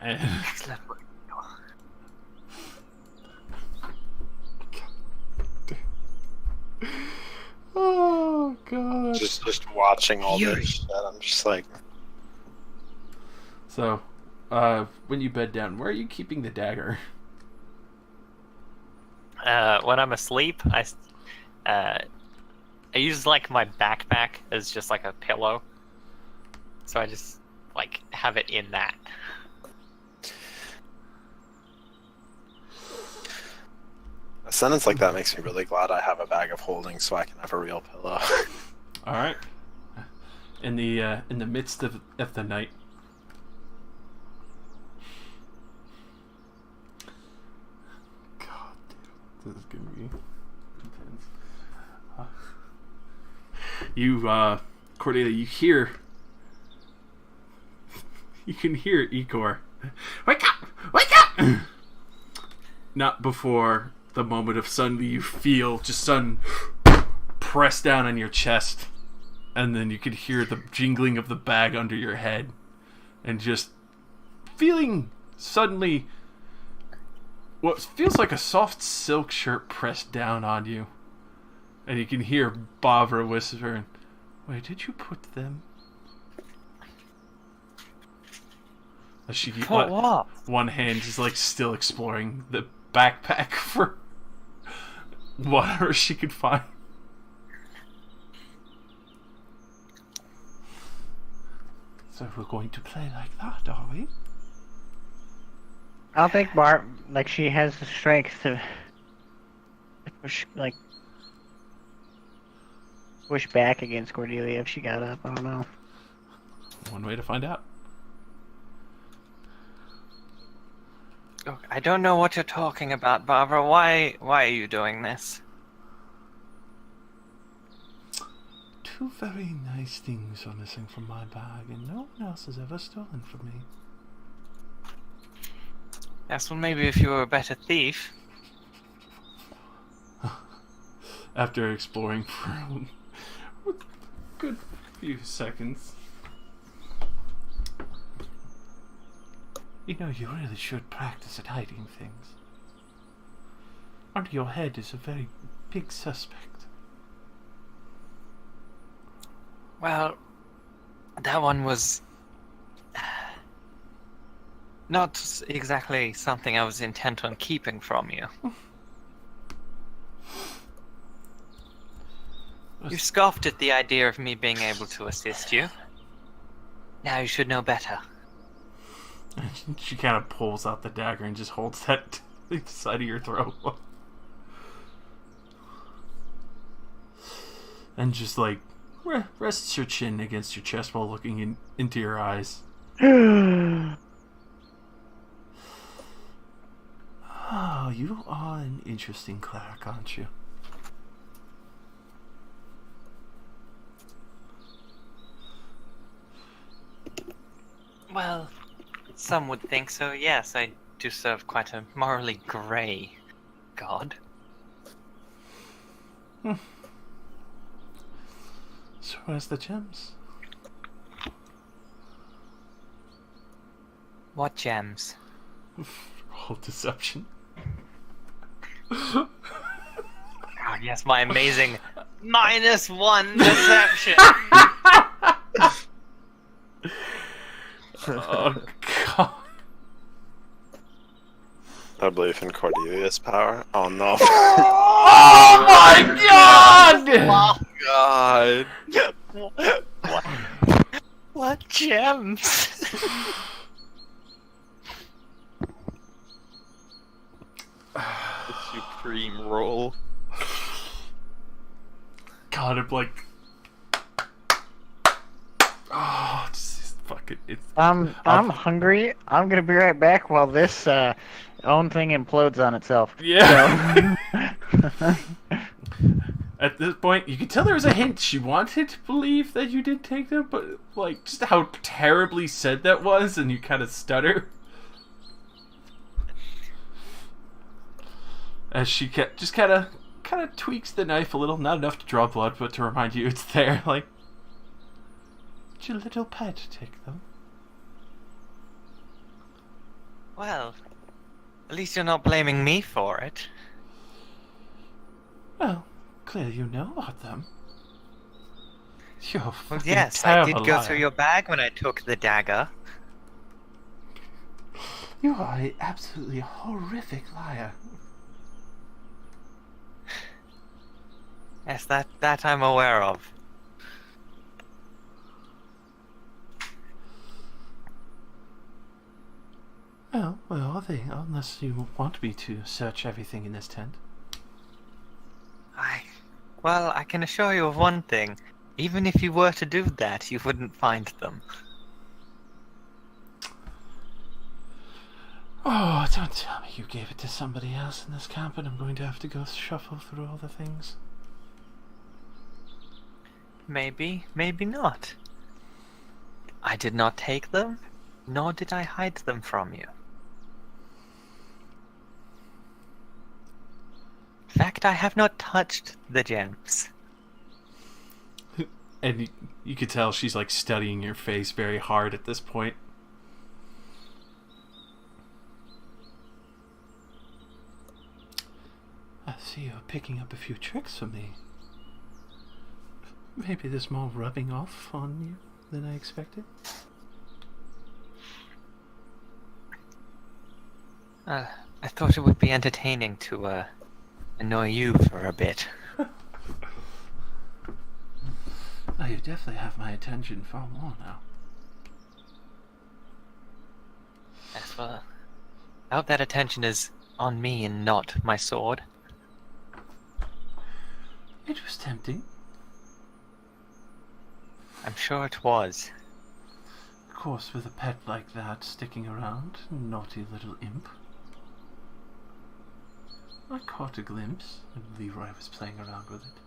And Excellent. oh god. Just watching all this shit, I'm just like... So, when you bed down, where are you keeping the dagger? When I'm asleep, I use like my backpack as just like a pillow. So I just like have it in that. A sentence like that makes me really glad I have a bag of holding so I can have a real pillow. All right. In the midst of the night, God, dude, this is gonna be intense. Cordelia, you can hear Igor. Wake up! Wake up! Not before the moment of suddenly you feel just sun press down on your chest, and then you could hear the jingling of the bag under your head, and just feeling suddenly what feels like a soft silk shirt pressed down on you, and you can hear Barbara whispering, "Where did you put them?" As she What? one hand is like still exploring the backpack for whatever she could find. So we're going to play like that, are we? I don't think Bart, like, she has the strength to push back against Cordelia if she got up. I don't know. One way to find out. Okay, I don't know what you're talking about, Barbara. Why are you doing this? Two very nice things are missing from my bag, and no one else has ever stolen from me. Yes, well, maybe if you were a better thief. After exploring for a good few seconds. You know, you really should practice at hiding things. Under your head is a very big suspect. Well, that one was not exactly something I was intent on keeping from you. You scoffed at the idea of me being able to assist you. Now you should know better. She kind of pulls out the dagger and just holds that to the side of your throat. And just like rests your chin against your chest while looking into your eyes. Oh, you are an interesting cleric, aren't you? Well, some would think so, yes. I do serve quite a morally grey god. So where's the gems? What gems? Roll deception. Oh, yes, my amazing -1 deception! Oh, God. I believe in Cordelia's power. Oh no. Oh, my God! Oh god. What gems? The supreme roll. God, I'm like... Oh, just fucking... I'm hungry. I'm gonna be right back while this own thing implodes on itself. Yeah. So. At this point, you could tell there was a hint she wanted to believe that you did take them, but like just how terribly said that was, and you kind of stutter as she just kind of tweaks the knife a little, not enough to draw blood, but to remind you it's there. Like, did your little pet take them? Well, at least you're not blaming me for it. Well, clearly you know about them. You're a Well, fucking yes, I did terrible go liar. through your bag when I took the dagger. You are an absolutely horrific liar. Yes, that I'm aware of. Well, where are they? Unless you want me to search everything in this tent. Well, I can assure you of one thing. Even if you were to do that, you wouldn't find them. Oh, don't tell me you gave it to somebody else in this camp and I'm going to have to go shuffle through all the things. Maybe, maybe not. I did not take them, nor did I hide them from you. In fact, I have not touched the gems. And you could tell she's like studying your face very hard at this point. I see you're picking up a few tricks for me. Maybe there's more rubbing off on you than I expected. I thought it would be entertaining to annoy you for a bit. Oh, you definitely have my attention far more now. Yes, well, I hope that attention is on me and not my sword. It was tempting. I'm sure it was. Of course, with a pet like that sticking around, naughty little imp. I caught a glimpse, and Leroy was playing around with it.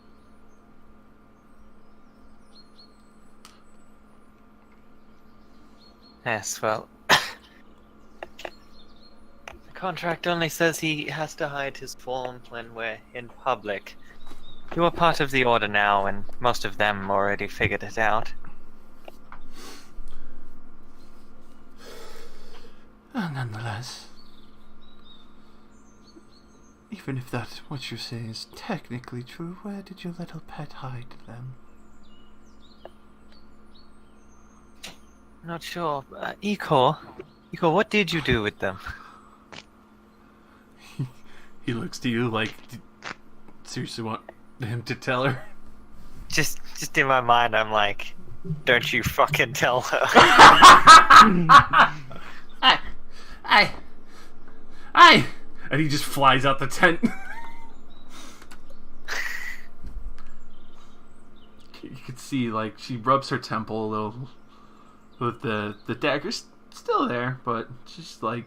Yes, well, the contract only says he has to hide his form when we're in public. You are part of the Order now, and most of them already figured it out. Nonetheless, even if that's what you say is technically true, where did your little pet hide them? Not sure. Ikor, what did you do with them? He looks to you like, seriously want him to tell her? Just in my mind, I'm like, don't you fucking tell her. I, and he just flies out the tent. You can see, like, she rubs her temple a little with the dagger's still there, but she's like,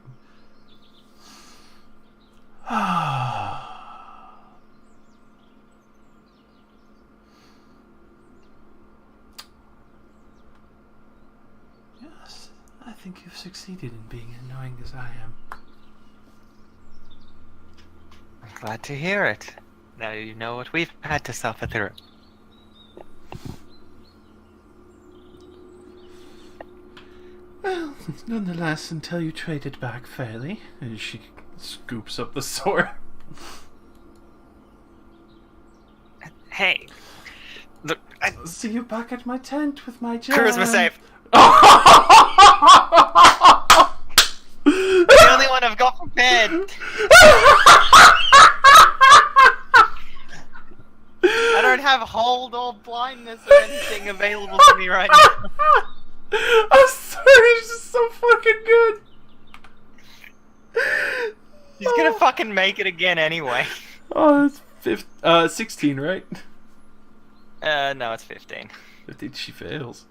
yes, I think you've succeeded in being annoying as I am. I'm glad to hear it. Now you know what we've had to suffer through. Well, nonetheless, until you traded back fairly, and she scoops up the sword. Hey, look, See you back at my tent with my gem. charisma save. The only one I've got prepared. I don't have hold or blindness or anything available to me right now. I'm sorry, it's just so fucking good. He's gonna fucking make it again anyway. Oh, it's 16, right? No, it's 15. 15, she fails.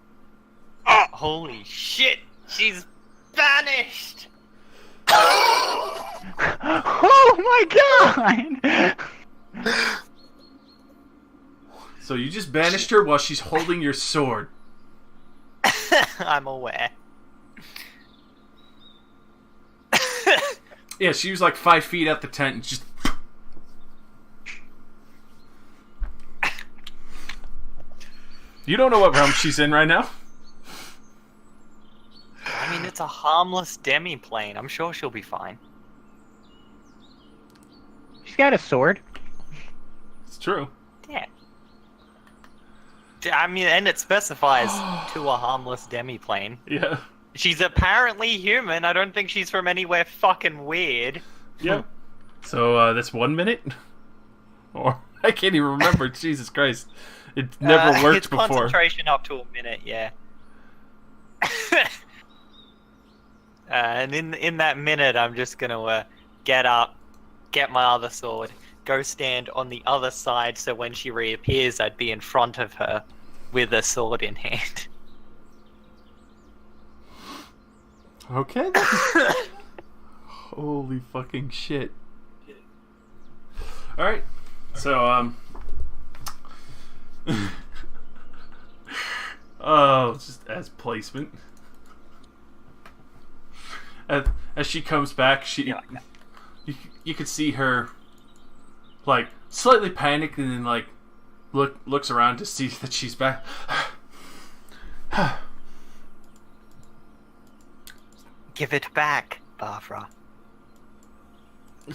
Oh, holy shit! She's banished! Oh my god! So you just banished her while she's holding your sword. I'm aware. Yeah, she was like 5 feet out the tent and just... You don't know what realm she's in right now? I mean, It's a harmless demi-plane. I'm sure she'll be fine. She's got a sword. It's true. Yeah. I mean, and it specifies to a harmless demi-plane. Yeah. She's apparently human. I don't think she's from anywhere fucking weird. Yeah. So that's 1 minute? Or I can't even remember. Jesus Christ. It never worked it's before. Concentration up to a minute, yeah. And in that minute, I'm just gonna get up, get my other sword, go stand on the other side, so when she reappears, I'd be in front of her with a sword in hand. Okay. Holy fucking shit. Alright. So, oh, just as placement. As she comes back, you could see her, like, slightly panicked and then, like, looks around to see that she's back. Give it back, Barbara.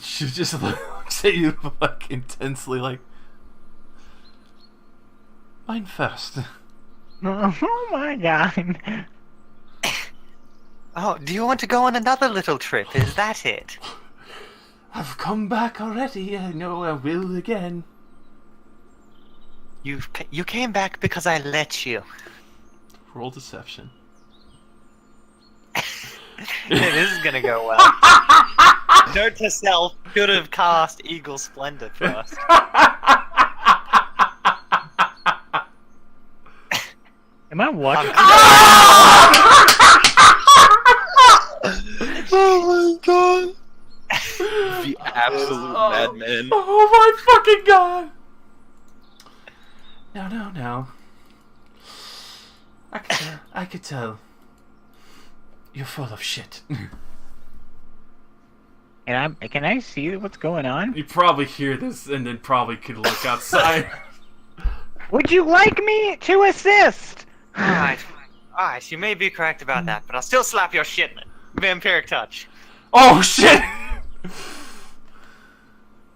She just looks at you, like, intensely, like, mine first. Oh my god. Oh, do you want to go on another little trip? Is that it? I've come back already. I know I will again. You came back because I let you. Roll deception. This is gonna go well. Note to self, should have cast Eagle Splendor first. Am I watching? Oh my god. The absolute madman. Oh my fucking god! No. I could tell. You're full of shit. And can I see what's going on? You probably hear this and then probably could look outside. Would you like me to assist? Alright, you may be correct about that, but I'll still slap your shit in it. Vampiric touch. Oh shit!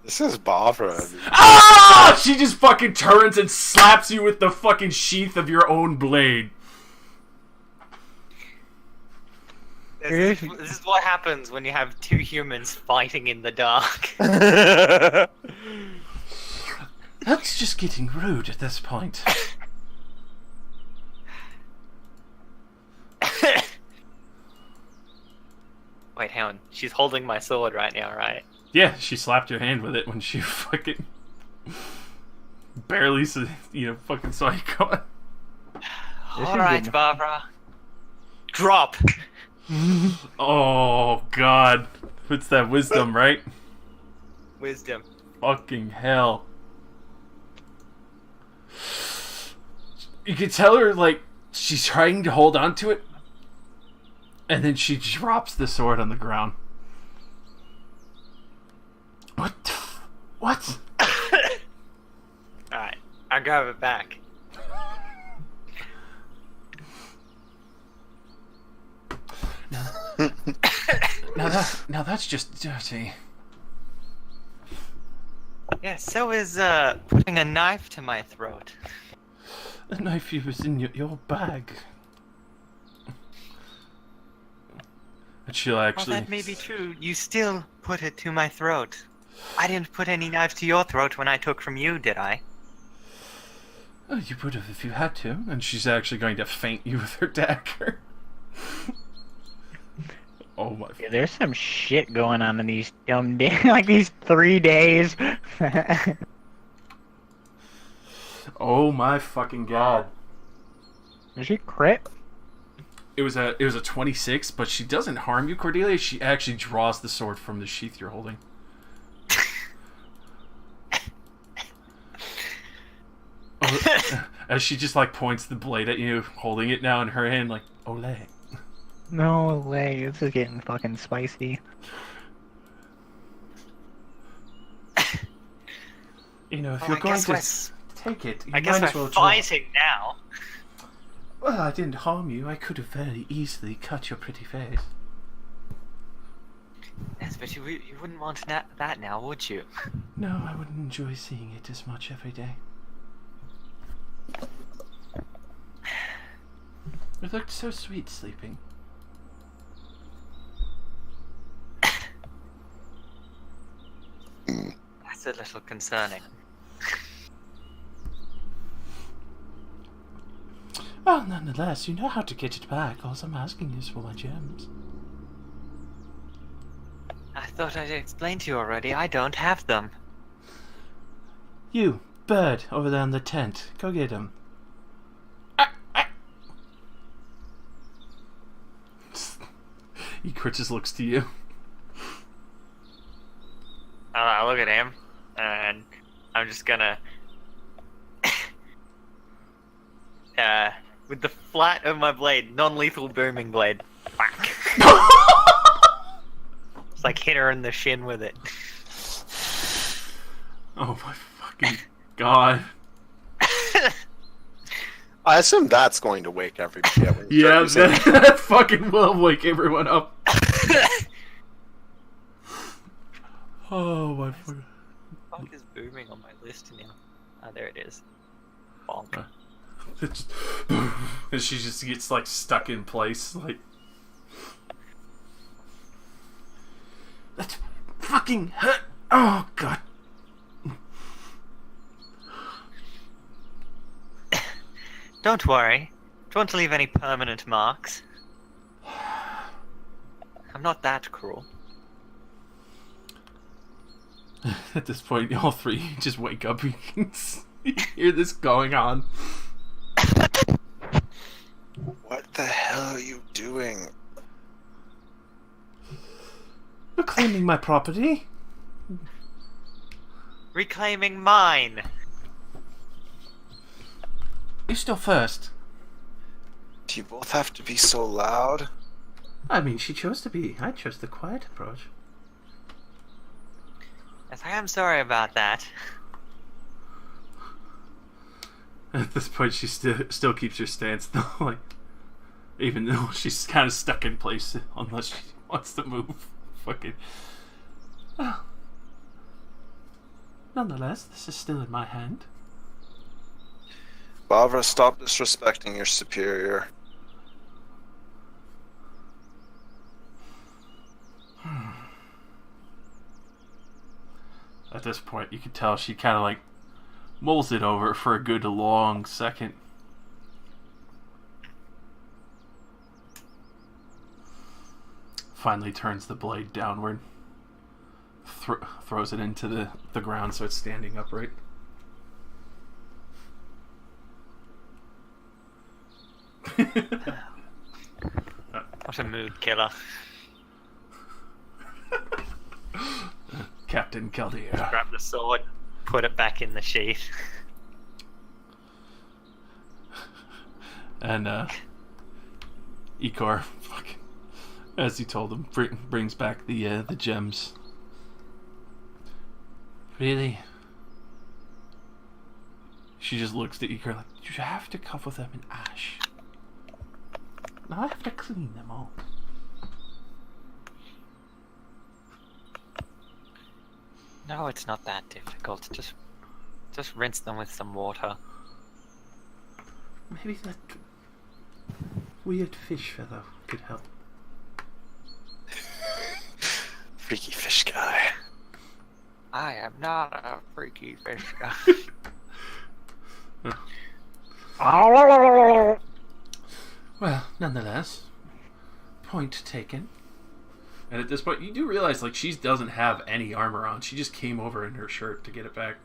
This is Barbara. Ah! She just fucking turns and slaps you with the fucking sheath of your own blade. This is what happens when you have two humans fighting in the dark. That's just getting rude at this point. Wait, hang on. She's holding my sword right now, right? Yeah, she slapped your hand with it when she fucking barely, fucking saw you coming. Alright, Barbara. Drop! Oh god, it's that wisdom, right? Wisdom. Fucking hell. You can tell her, like, she's trying to hold on to it, and then she drops the sword on the ground. What? Alright, I'll grab it back. Now that's just dirty. Yeah, so is putting a knife to my throat. The knife was in your bag. But she'll actually... Well, that may be true. You still put it to my throat. I didn't put any knife to your throat when I took from you, did I? Oh, you would have if you had to. And she's actually going to feint you with her dagger. Oh my... Yeah, there's some shit going on in these dumb days, like these 3 days. Oh my fucking god. Is she crit? It was a 26, but she doesn't harm you, Cordelia. She actually draws the sword from the sheath you're holding. As she just like points the blade at you, holding it now in her hand, like, ole. No way, this is getting fucking spicy. You know, if you're going to take it, you I guess might as we're well draw. fighting now. Well, I didn't harm you. I could have very easily cut your pretty face. Yes, but you wouldn't want that now, would you? No, I wouldn't enjoy seeing it as much every day. It looked so sweet sleeping. That's a little concerning. Well, nonetheless, you know how to get it back. All I'm asking is for my gems. I thought I'd explained to you already. I don't have them. You, bird, over there in the tent. Go get him. Ikor just looks to you. I look at him, and I'm just gonna... with the flat of my blade, non-lethal booming blade, whack. It's like hit her in the shin with it. Oh my fucking god. I assume that's going to wake everybody up. When you Yeah, start using that fucking will wake everyone up. Oh my fucking... What the fuck is booming on my list now? Oh, there it is. Bonk. And she just gets like stuck in place, like... That's fucking hurt. Oh god. Don't worry. Don't want to leave any permanent marks. I'm not that cruel. At this point, all three just wake up. You can hear this going on. What the hell are you doing? Reclaiming my property. Reclaiming mine! You still first. Do you both have to be so loud? I mean, she chose to be. I chose the quiet approach. Yes, I am sorry about that. At this point, she still keeps her stance, though. Like, even though she's kind of stuck in place, unless she wants to move. Fucking. Well, nonetheless, this is still in my hand. Bavra, stop disrespecting your superior. At this point, you can tell she kind of like mulls it over for a good long second. Finally turns the blade downward. Throws it into the ground so it's standing upright. What a mood killer. Captain Caldea. Grab the sword, put it back in the sheath. And Ikor, fucking, as he told him, brings back the gems. Really? She just looks at Ikor like, you have to cover them in ash. Now I have to clean them all. No, it's not that difficult. Just rinse them with some water. Maybe that weird fish fellow could help. Freaky fish guy. I am not a freaky fish guy. Well, nonetheless, point taken. And at this point, you do realize, like, she doesn't have any armor on. She just came over in her shirt to get it back.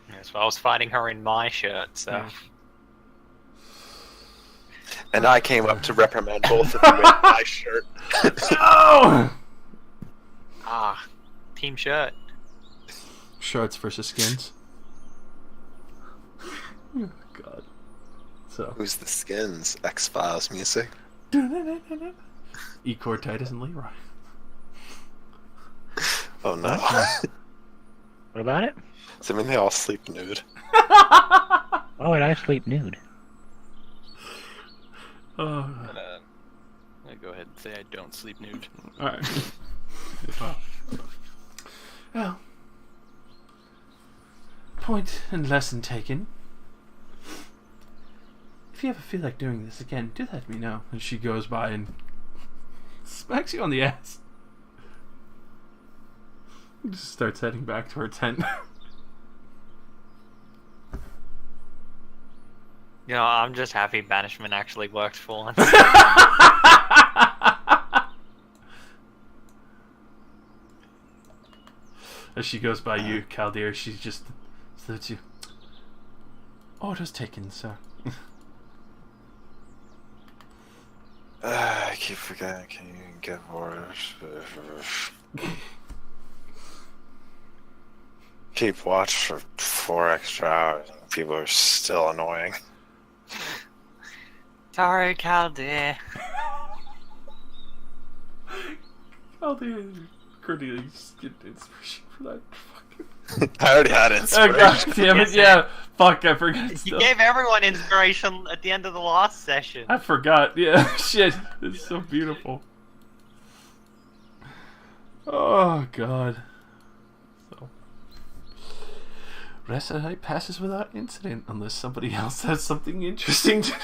Yes, well, I was fighting her in my shirt, so... Yeah. And I came up to reprimand both of you in my shirt. Oh! Ah, team shirt. Shirts versus skins. Oh, God. So. Who's the skins? X-Files music. Ikor, Titus, and Leroy. Oh no. What about it? Does that mean they all sleep nude? Why would I sleep nude? Oh, I'm gonna go ahead and say I don't sleep nude. alright. Well, point and lesson taken. If you ever feel like doing this again, do let me know. And she goes by and smacks you on the ass. Just starts heading back to her tent. You know, I'm just happy banishment actually worked for once. As she goes by you, Caldear, she just salutes you. Orders taken, sir. I keep forgetting. Can you give orders? Keep watch for 4 extra hours. And people are still annoying. Sorry, Caldear. Caldear, Cornelius, get inspiration for that. I already had Oh, inspiration. God damn it, yeah. Fuck, I forgot You stuff. gave everyone inspiration at the end of the last session. I forgot, yeah. Shit, it's so beautiful. Oh, God. So, rest of the night passes without incident unless somebody else has something interesting to do.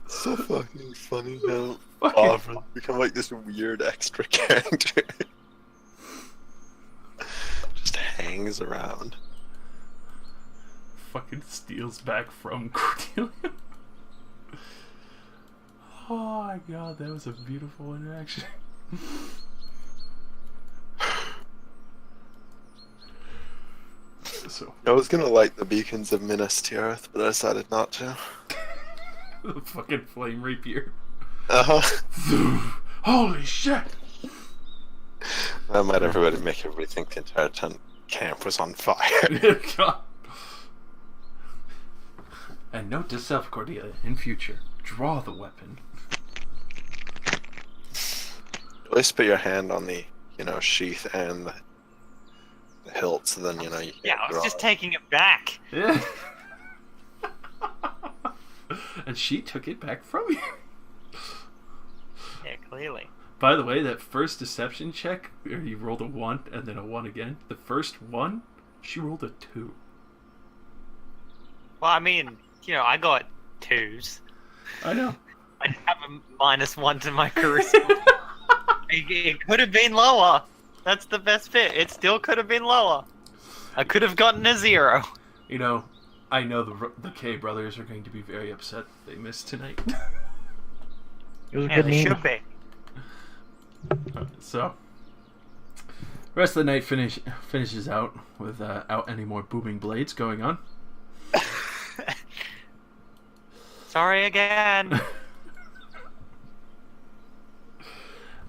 So fucking funny how Fucking- Oliver become like this weird extra character. Just hangs around. Fucking steals back from Cordelia. Oh my god, that was a beautiful interaction. So, I was gonna light the beacons of Minas Tirith, but I decided not to. the fucking flame rapier. Holy shit! That might make everybody think the entire camp was on fire. God. And note to self, Cordelia, in future, draw the weapon. At least put your hand on the, sheath and the hilt, so then, you can Yeah, I was draw just it. taking it back. Yeah. And she took it back from you. Yeah, clearly. By the way, that first deception check, where you rolled a 1 and then a 1 again, the first one, she rolled a 2. Well, I mean, I got 2s. I know. I have a -1 to my charisma. It could have been lower. That's the best bit. It still could have been lower. I could have gotten a 0. I know the K brothers are going to be very upset that they missed tonight. It was a Yeah, good they meme. should be. So, rest of the night finishes out without any more booming blades going on. Sorry again.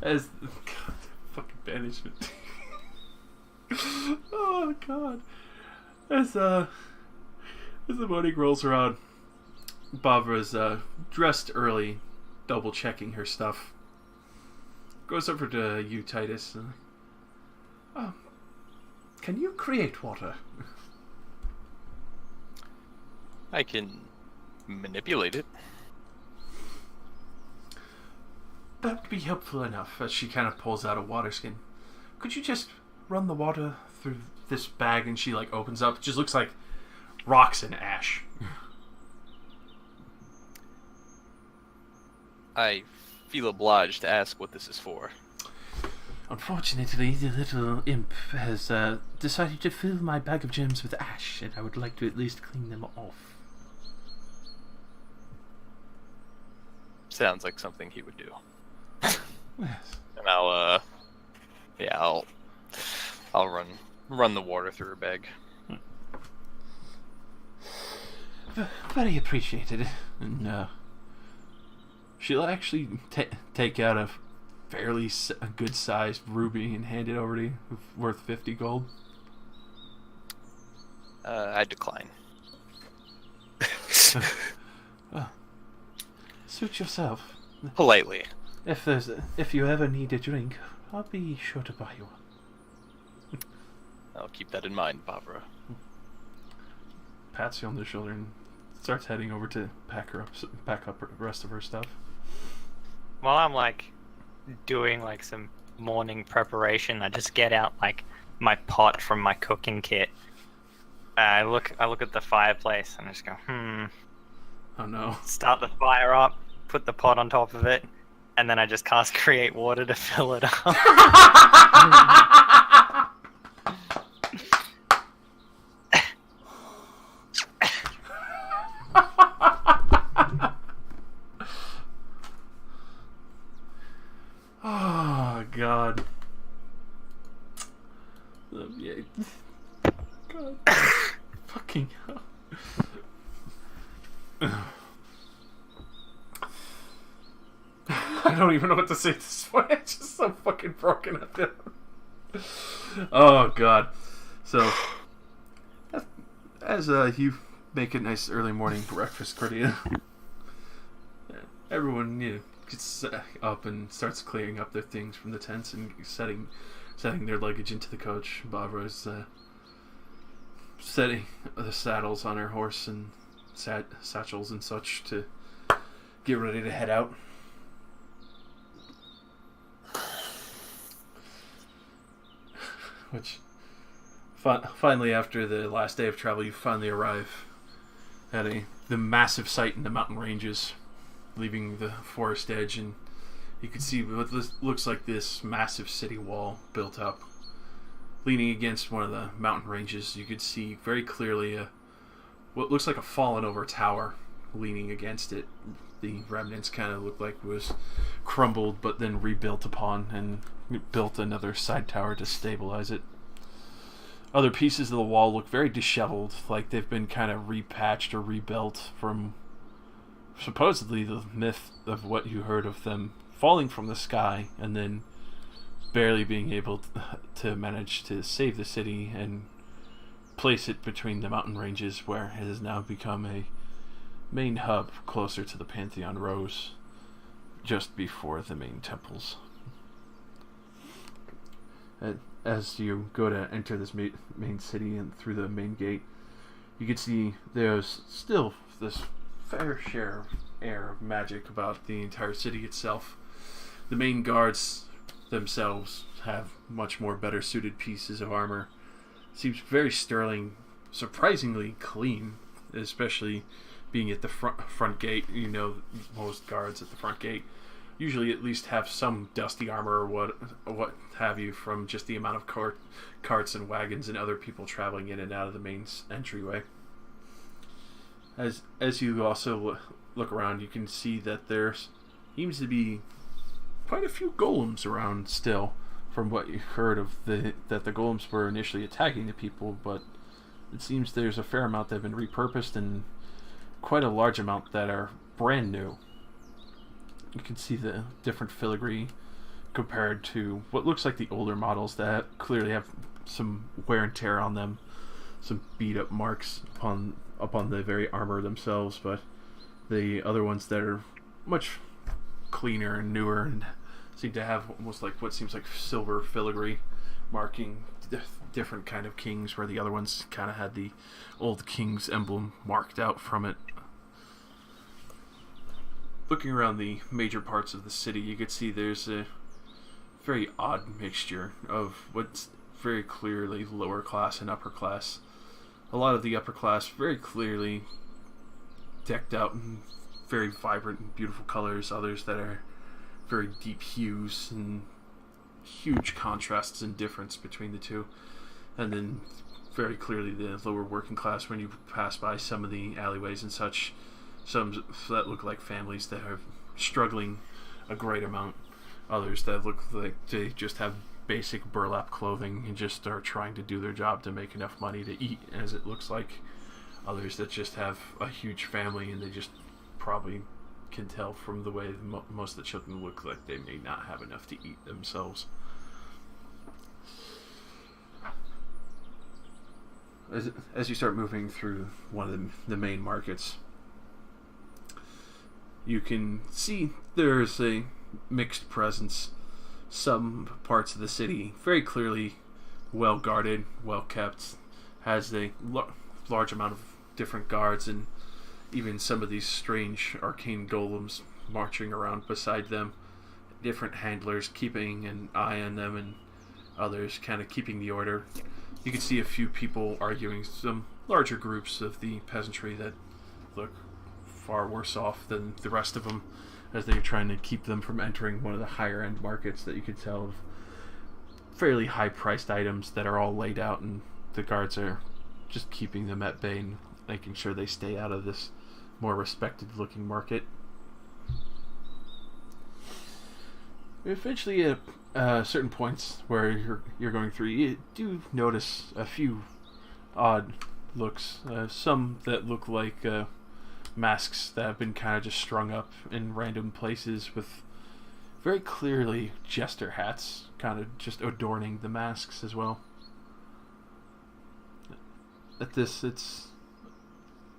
As God, fucking banishment. Oh god. As the morning rolls around, Bavra's dressed early, double checking her stuff. Goes over to you, Titus. Can you create water? I can manipulate it. That would be helpful enough. As she kind of pulls out a water skin. Could you just run the water through this bag? And she opens up. It just looks like rocks and ash. I feel obliged to ask what this is for. Unfortunately, the little imp has decided to fill my bag of gems with ash, and I would like to at least clean them off. Sounds like something he would do. Yes. And I'll run the water through her bag. Very appreciated. And she'll actually take out a fairly good-sized ruby and hand it over to you, worth 50 gold. I decline. Suit yourself. Politely. If you ever need a drink, I'll be sure to buy you one. I'll keep that in mind, Barbara. Pats you on the shoulder and starts heading over to pack up the rest of her stuff. While I'm like doing like some morning preparation, I just get out like my pot from my cooking kit. I look at the fireplace and I just go, Oh no. start the fire up, put the pot on top of it, and then I just cast Create Water to fill it up. Oh god. Yeah. God. Fucking hell. I don't even know what to say at this point. I'm just so fucking broken up there. Oh god. So as you make a nice early morning breakfast, Cordelia, everyone gets up and starts clearing up their things from the tents and setting their luggage into the coach. Barbara's setting the saddles on her horse and satchels and such to get ready to head out. Which, finally, after the last day of travel, you finally arrive at the massive site in the mountain ranges, leaving the forest edge, and you can see what looks like this massive city wall built up. Leaning against one of the mountain ranges, you could see very clearly what looks like a fallen over tower leaning against it. The remnants kind of look like it was crumbled but then rebuilt upon, and built another side tower to stabilize it. Other pieces of the wall look very disheveled, like they've been kind of repatched or rebuilt from supposedly the myth of what you heard of them falling from the sky and then barely being able to manage to save the city and place it between the mountain ranges, where it has now become a main hub closer to the Pantheon Rose, just before the main temples. As you go to enter this main city and through the main gate, you can see there's still this fair share of air of magic about the entire city itself. The main guards themselves have much more better suited pieces of armor. Seems very sterling, surprisingly clean, especially being at the front gate. You know, most guards at the front gate usually at least have some dusty armor or what have you, from just the amount of carts and wagons and other people traveling in and out of the main entryway. As you also look around, you can see that there seems to be quite a few golems around still, from what you heard of that the golems were initially attacking the people, but it seems there's a fair amount that have been repurposed and quite a large amount that are brand new. You can see the different filigree compared to what looks like the older models that clearly have some wear and tear on them, some beat up marks upon the very armor themselves, but the other ones that are much cleaner and newer and seem to have almost like what seems like silver filigree marking different kind of kings, where the other ones kind of had the old king's emblem marked out from it. Looking around the major parts of the city, you could see there's a very odd mixture of what's very clearly lower class and upper class. A lot of the upper class very clearly decked out in very vibrant and beautiful colors, others that are very deep hues and huge contrasts and difference between the two. And then very clearly the lower working class, when you pass by some of the alleyways and such, some that look like families that are struggling a great amount, others that look like they just have basic burlap clothing and just are trying to do their job to make enough money to eat, as it looks like, others that just have a huge family and they just probably can tell from the way most of the children look like they may not have enough to eat themselves. As you start moving through one of the main markets, you can see there's a mixed presence. Some parts of the city very clearly well guarded, well kept, has a large amount of different guards, and even some of these strange arcane golems marching around beside them. Different handlers keeping an eye on them, and others kind of keeping the order. You can see a few people arguing, some larger groups of the peasantry that look far worse off than the rest of them, as they're trying to keep them from entering one of the higher end markets that you could tell of fairly high priced items that are all laid out, and the guards are just keeping them at bay and making sure they stay out of this more respected looking market. Eventually, at certain points where you're going through, you do notice a few odd looks. Some that look like masks that have been kind of just strung up in random places with very clearly jester hats kind of just adorning the masks as well. At this, it's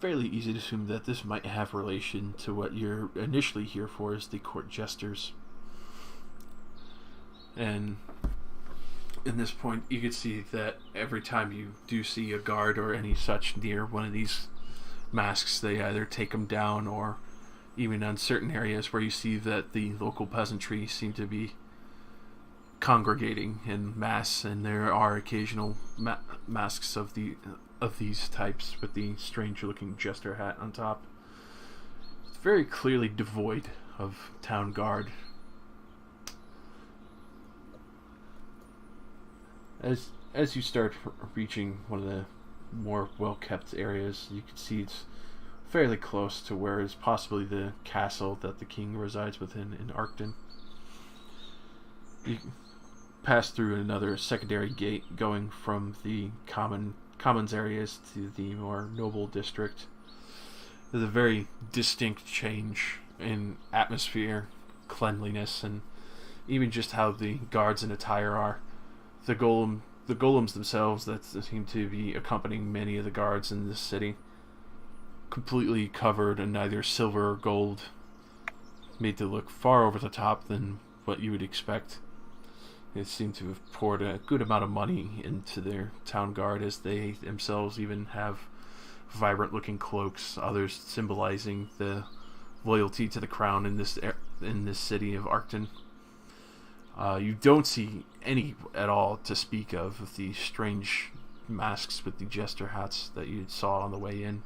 fairly easy to assume that this might have relation to what you're initially here for, is the court jesters. And in this point, you can see that every time you do see a guard or any such near one of these masks, they either take them down, or even on certain areas where you see that the local peasantry seem to be congregating in mass, and there are occasional masks of these types with the strange-looking jester hat on top. It's very clearly devoid of town guard. As you start reaching one of the more well-kept areas, you can see it's fairly close to where is possibly the castle that the king resides within in Arcton. You pass through another secondary gate going from the commons areas to the more noble district. There's a very distinct change in atmosphere, cleanliness, and even just how the guards in attire are. The golems themselves that seem to be accompanying many of the guards in this city, completely covered in either silver or gold, made to look far over the top than what you would expect. They seem to have poured a good amount of money into their town guard, as they themselves even have vibrant looking cloaks, others symbolizing the loyalty to the crown in this city of Arcton. You don't see any at all to speak of the strange masks with the jester hats that you saw on the way in.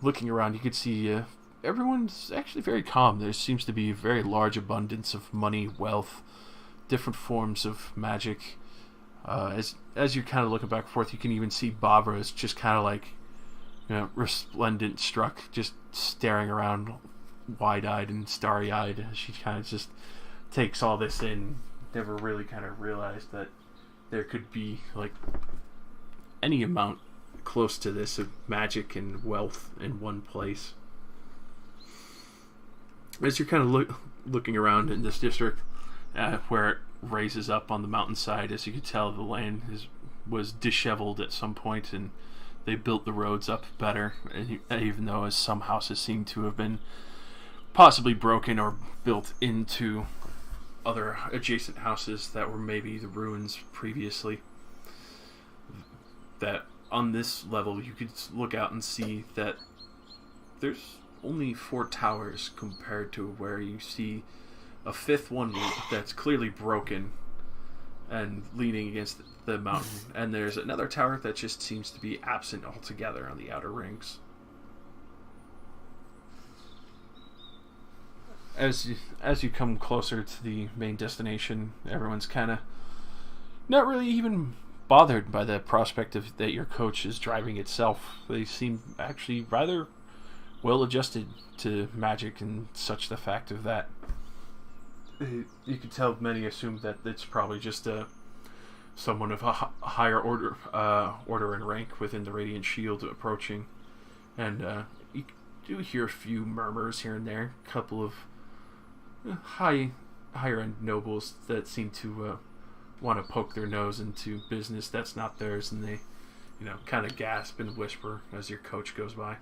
Looking around, you could see everyone's actually very calm. There seems to be a very large abundance of money, wealth, different forms of magic. As you're kind of looking back and forth, you can even see Bavra's just kind of like, resplendent struck, just staring around wide-eyed and starry-eyed. She kind of just takes all this in, never really kind of realized that there could be like any amount close to this of magic and wealth in one place. As you're kind of looking around in this district, where it raises up on the mountainside, as you can tell, the land was disheveled at some point, and they built the roads up better, even though as some houses seem to have been possibly broken or built into other adjacent houses that were maybe the ruins previously. That on this level you could look out and see that there's only 4 towers compared to where you see a 5th one that's clearly broken and leaning against the mountain, and there's another tower that just seems to be absent altogether on the outer rings. As you come closer to the main destination, everyone's kind of not really even bothered by the prospect of that your coach is driving itself. They seem actually rather well adjusted to magic, and such the fact of that. You can tell many assume that it's probably just someone of a higher order and rank within the Radiant Shield approaching, and you do hear a few murmurs here and there, a couple of higher end nobles that seem to want to poke their nose into business that's not theirs, and they kind of gasp and whisper as your coach goes by.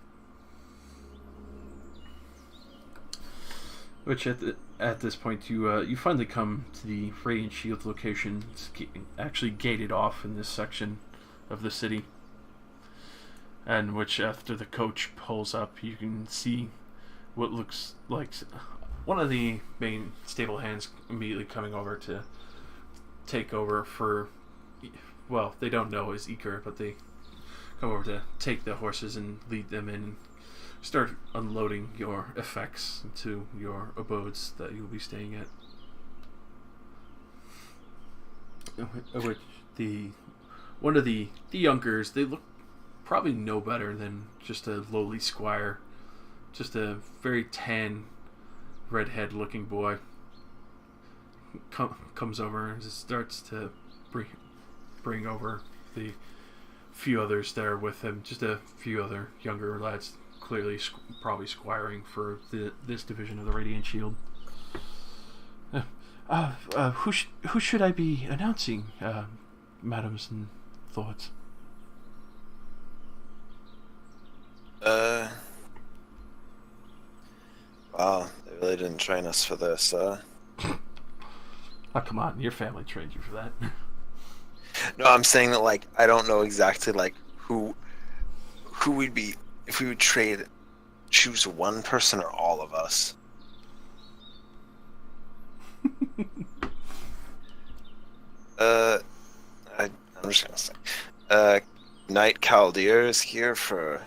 Which at this point you finally come to the Radiant Shield location. It's actually gated off in this section of the city, and which after the coach pulls up, you can see what looks like one of the main stable hands immediately coming over to take over for. Well, they don't know is Iker, but they come over to take the horses and lead them in and start unloading your effects to your abodes that you'll be staying at. Which one of the Yonkers, they look probably no better than just a lowly squire, just a very tan, redhead looking boy. Comes over and just starts to bring over the few others there with him, just a few other younger lads, clearly probably squiring for this division of the Radiant Shield. Who should I be announcing, madams and thoughts? Wow, they really didn't train us for this, Oh, come on, your family trained you for that. No, I'm saying that, like, I don't know exactly, like, who we'd be, if we would choose one person or all of us. I'm just gonna say, Knight Chaldeer is here for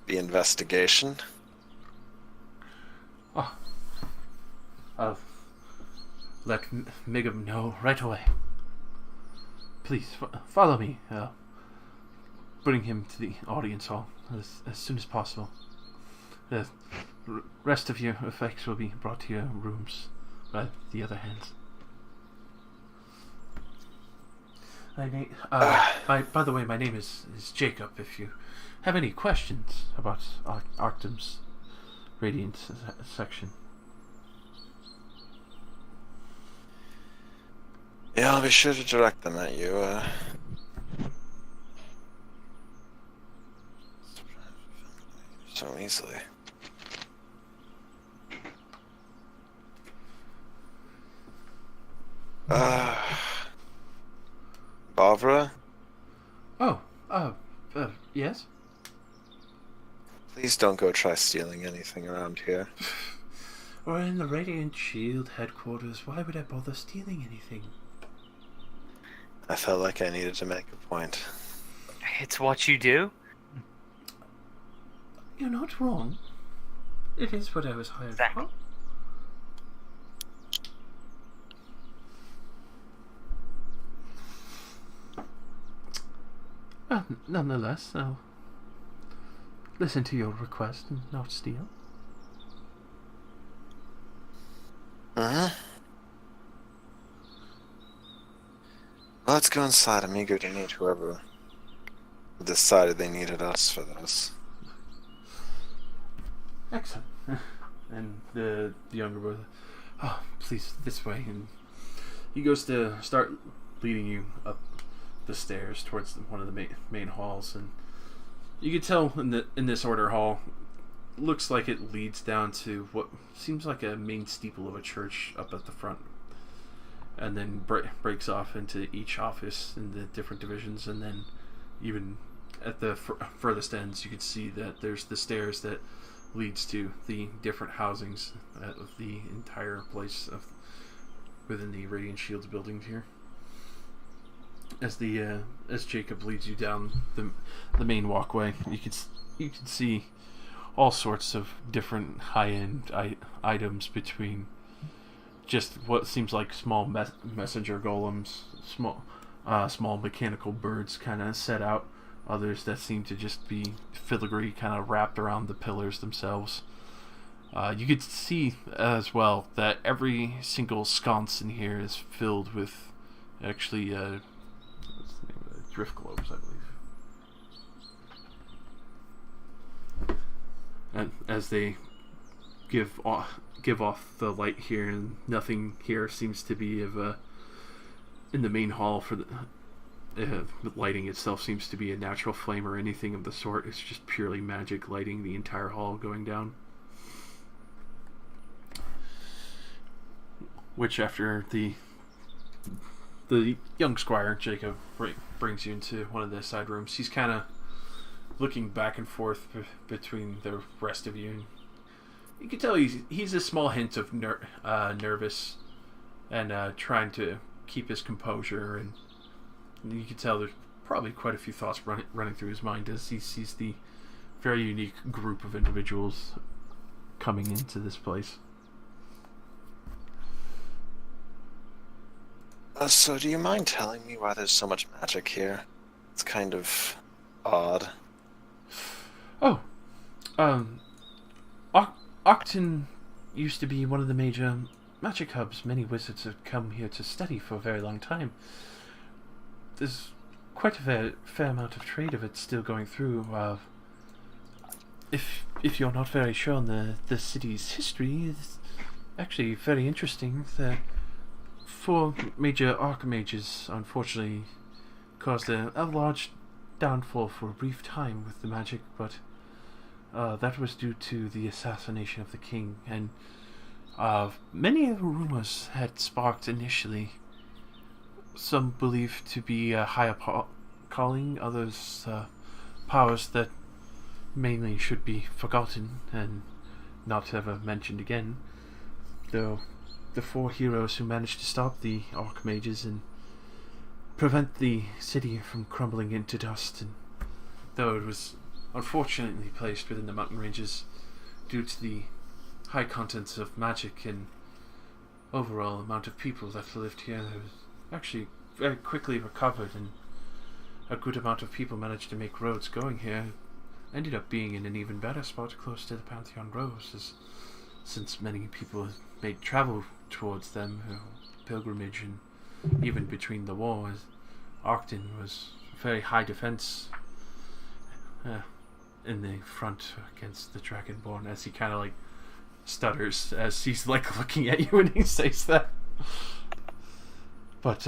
the investigation. Oh, I'll let Migum know right away. Please follow me. Bring him to the audience hall as soon as possible. The rest of your effects will be brought to your rooms by the other hands. By the way, my name is Jacob. If you have any questions about Arctum's Radiant section. Yeah, I'll be sure to direct them at you. So easily. Bavra? Oh, yes? Please don't go try stealing anything around here. We're in the Radiant Shield headquarters. Why would I bother stealing anything? I felt like I needed to make a point. It's what you do. You're not wrong. It is what I was hired Exactly. for. Nonetheless, I'll listen to your request and not steal. Well, let's go inside. I'm eager to meet whoever decided they needed us for this. Excellent. And the younger brother, oh, please, this way. And he goes to start leading you up the stairs towards one of the main halls, and you can tell in this order hall, looks like it leads down to what seems like a main steeple of a church up at the front, and then breaks off into each office in the different divisions, and then even at the furthest ends, you can see that there's the stairs that leads to the different housings of the entire place within the Radiant Shields building here. As Jacob leads you down the main walkway, you can see all sorts of different high-end items, between just what seems like small messenger golems, small mechanical birds kind of set out, others that seem to just be filigree kind of wrapped around the pillars themselves. You could see as well that every single sconce in here is filled with actually what's the name of it? Drift globes, I believe. And as they give off the light here, and nothing here seems to be in the main hall for the lighting itself seems to be a natural flame or anything of the sort. It's just purely magic lighting the entire hall going down. which after the young squire Jacob brings you into one of the side rooms. He's kind of looking back and forth between the rest of you. And you can tell he's a small hint of nervous and trying to keep his composure. And you can tell there's probably quite a few thoughts running through his mind as he sees the very unique group of individuals coming into this place. So do you mind telling me why there's so much magic here? It's kind of odd. Oh, Octon used to be one of the major magic hubs. Many wizards have come here to study for a very long time. There's quite a fair amount of trade of it still going through. If you're not very sure on the city's history, it's actually very interesting that 4 major archmages unfortunately caused a large downfall for a brief time with the magic, but that was due to the assassination of the king, and many of the rumors had sparked initially. Some believed to be a higher calling, others powers that mainly should be forgotten and not ever mentioned again, though the 4 heroes who managed to stop the archmages and prevent the city from crumbling into dust, and though it was unfortunately placed within the mountain ranges due to the high contents of magic and overall amount of people that lived here, it was actually very quickly recovered, and a good amount of people managed to make roads going here. Ended up being in an even better spot close to the Pantheon Groves, since many people made travel towards them, pilgrimage, and even between the wars, Octon was very high defense in the front against the Dragonborn, as he kind of like stutters as he's like looking at you when he says that. But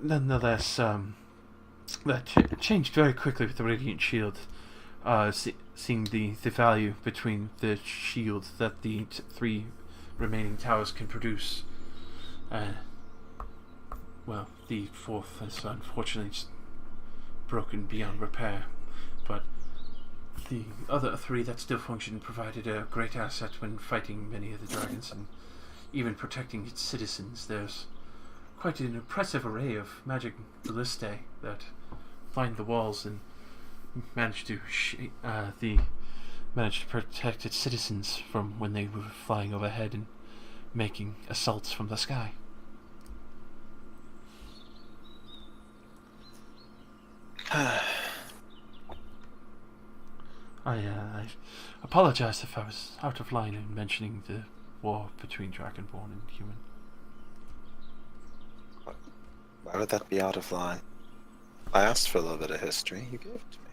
nonetheless, that changed very quickly with the Radiant Shield. Seeing the value between the shield that the 3 remaining towers can produce. Well, the 4th is unfortunately just broken beyond repair, but the other 3 that still function provided a great asset when fighting many of the dragons and even protecting its citizens. There's quite an impressive array of magic ballistae that line the walls and managed to protect its citizens from when they were flying overhead and making assaults from the sky. I apologize if I was out of line in mentioning the war between Dragonborn and human. Why would that be out of line? I asked for a little bit of history. You gave it to me.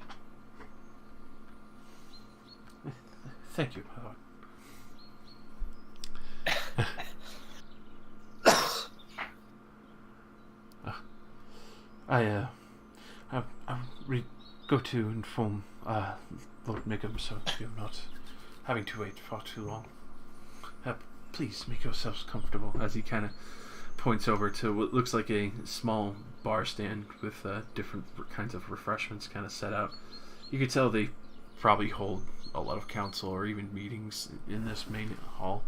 Thank you, my lord. I go to inform Lord Miggham, so you're not having to wait far too long. Please make yourselves comfortable, as he kind of points over to what looks like a small bar stand with different kinds of refreshments kind of set out. You could tell they probably hold a lot of council or even meetings in this main hall.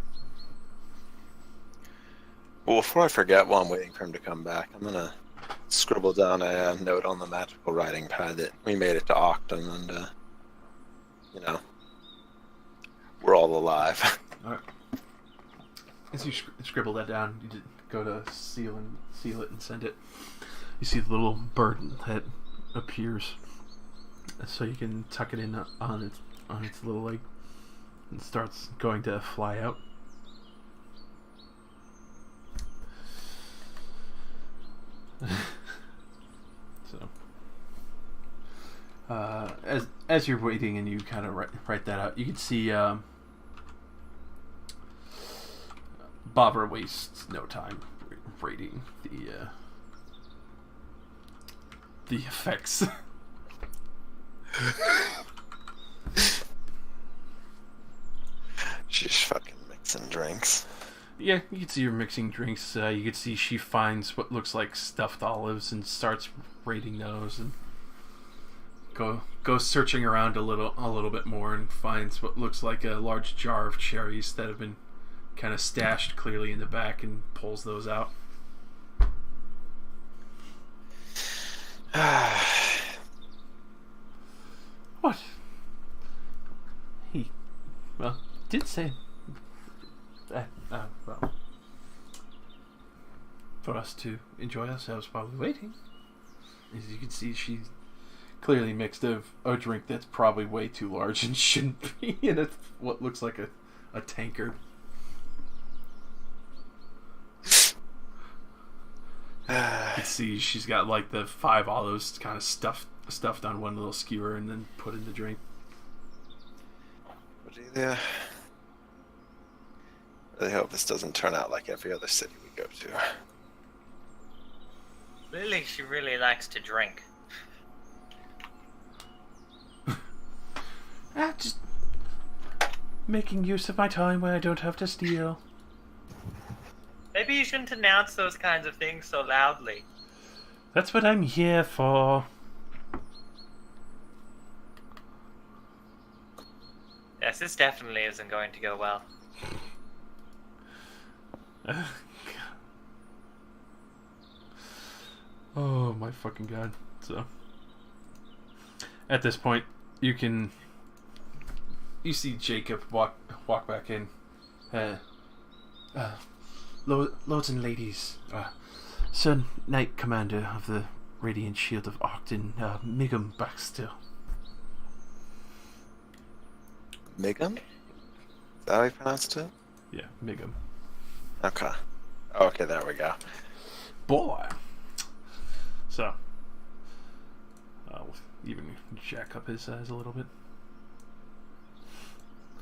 Well, before I forget, while I'm waiting for him to come back, I'm gonna scribble down a note on the magical writing pad that we made it to Octon, and we're all alive. All right. As you scribble that down, you go to seal it and send it. You see the little bird that appears, so you can tuck it in on its little leg, and starts going to fly out. So, as you're waiting and you kind of write that out, you can see Barbara wastes no time rating the effects. She's fucking mixing drinks. Yeah, you can see her mixing drinks. You can see she finds what looks like stuffed olives and starts raiding those, and goes searching around a little bit more and finds what looks like a large jar of cherries that have been kind of stashed clearly in the back, and pulls those out. What? He, well, did say well, for us to enjoy ourselves while we're waiting. As you can see, she clearly mixed a drink that's probably way too large and shouldn't be in what looks like a tankard. You can see she's got like the 5 olives kind of stuffed on one little skewer and then put in the drink. Yeah. Really hope this doesn't turn out like every other city we go to. Clearly, she really likes to drink. Just making use of my time when I don't have to steal. Maybe you shouldn't announce those kinds of things so loudly. That's what I'm here for. Yes, this definitely isn't going to go well. Oh my fucking god. So at this point you see Jacob walk back in. Lords and ladies, Sir Knight Commander of the Radiant Shield of Octon, Migum Baxter. Migum? Is that how you pronounced it? Yeah, Migum. Okay. Okay, there we go. Boy. So, we'll even jack up his size a little bit.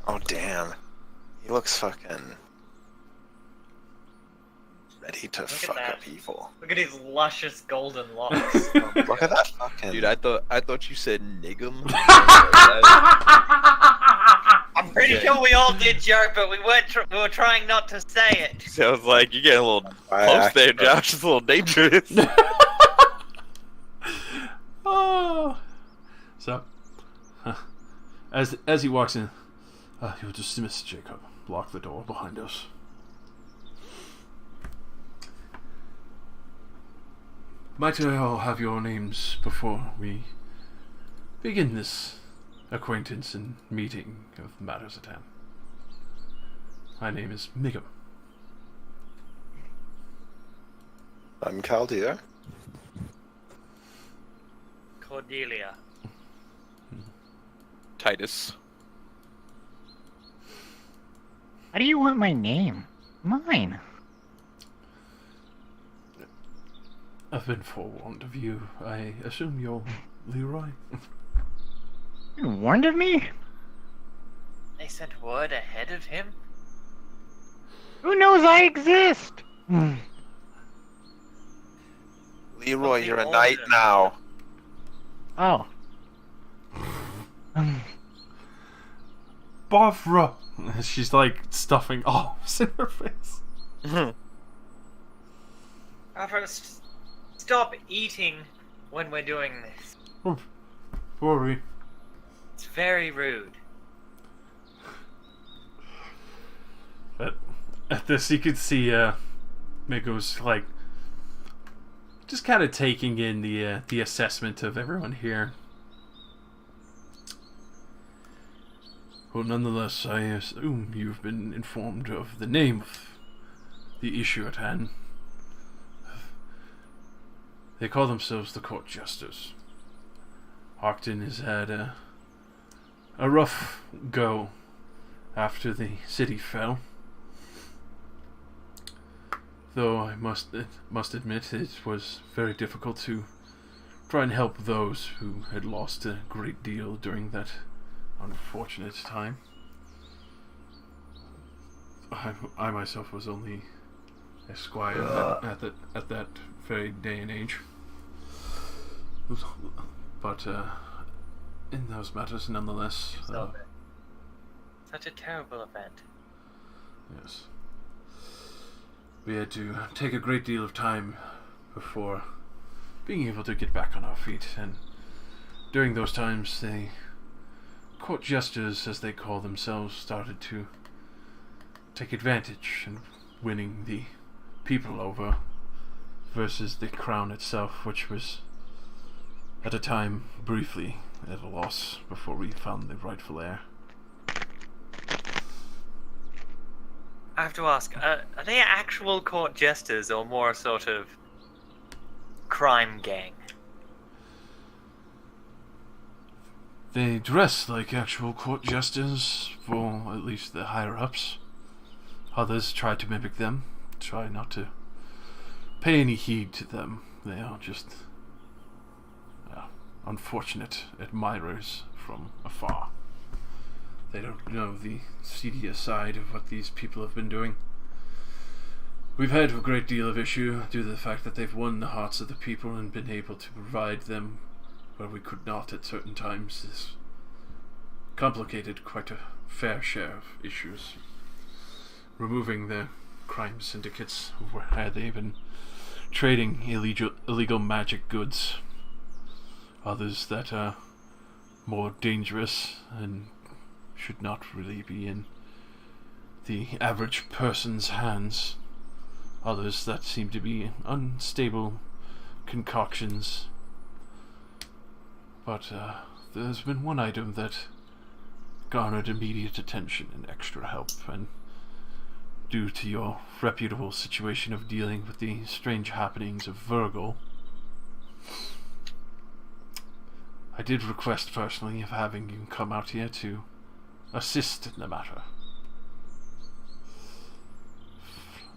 Oh, damn. He looks fucking ready to fuck up evil. Look at his luscious golden locks. Look at that fucking... Dude, I thought you said nigum. I'm pretty sure we all did joke, but we were trying not to say it. So I was like, you're getting a little close there, Josh. It's a little dangerous. Oh. So, as he walks in, you're dismissed, Jacob. Lock the door behind us. Might I all have your names before we begin this acquaintance and meeting of matters at hand? My name is Migum. I'm Chaldear. Cordelia. Titus. How do you want my name? Mine. I've been forewarned of you. I assume you're Leroy? You warned of me? They sent word ahead of him? Who knows I exist? Leroy, Something you're a older. knight now. Oh. Barbara! She's like stuffing olives in her face. Stop eating when we're doing this. Rory. It's very rude. At this, you could see Migum's like just kind of taking in the assessment of everyone here. Well, nonetheless, I assume you've been informed of the name of the issue at hand. They call themselves the Court Jesters. Octon has had a rough go after the city fell. Though I must admit it was very difficult to try and help those who had lost a great deal during that unfortunate time. I myself was only a squire at that very day and age. But in those matters, nonetheless. Such a terrible event. Yes. We had to take a great deal of time before being able to get back on our feet, and during those times, the court jesters, as they call themselves, started to take advantage in winning the people over versus the crown itself, which was at a time briefly at a loss before we found the rightful heir. I have to ask, are they actual court jesters or more sort of crime gang? They dress like actual court jesters for at least the higher-ups. Others try to mimic them, try not to pay any heed to them. They are just unfortunate admirers from afar. They don't know the seedier side of what these people have been doing. We've had a great deal of issue due to the fact that they've won the hearts of the people and been able to provide them where we could not at certain times. This complicated quite a fair share of issues. Removing the crime syndicates where they've been trading illegal magic goods. Others that are more dangerous and should not really be in the average person's hands. Others that seem to be unstable concoctions. But there's been one item that garnered immediate attention and extra help, and due to your reputable situation of dealing with the strange happenings of Virgil, I did request personally of having you come out here to assist in the matter.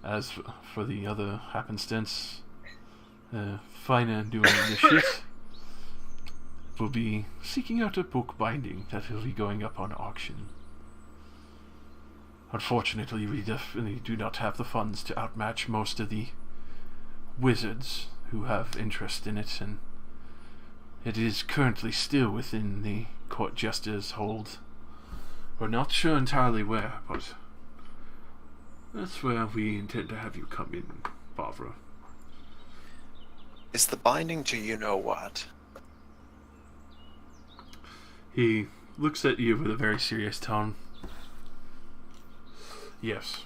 As for the other happenstance, finer new initiate will be seeking out a book binding that will be going up on auction. Unfortunately, we definitely do not have the funds to outmatch most of the wizards who have interest in it, and it is currently still within the court jester's hold. We're not sure entirely where, but that's where we intend to have you come in, Barbara. Is the binding to you-know-what? He looks at you with a very serious tone. Yes.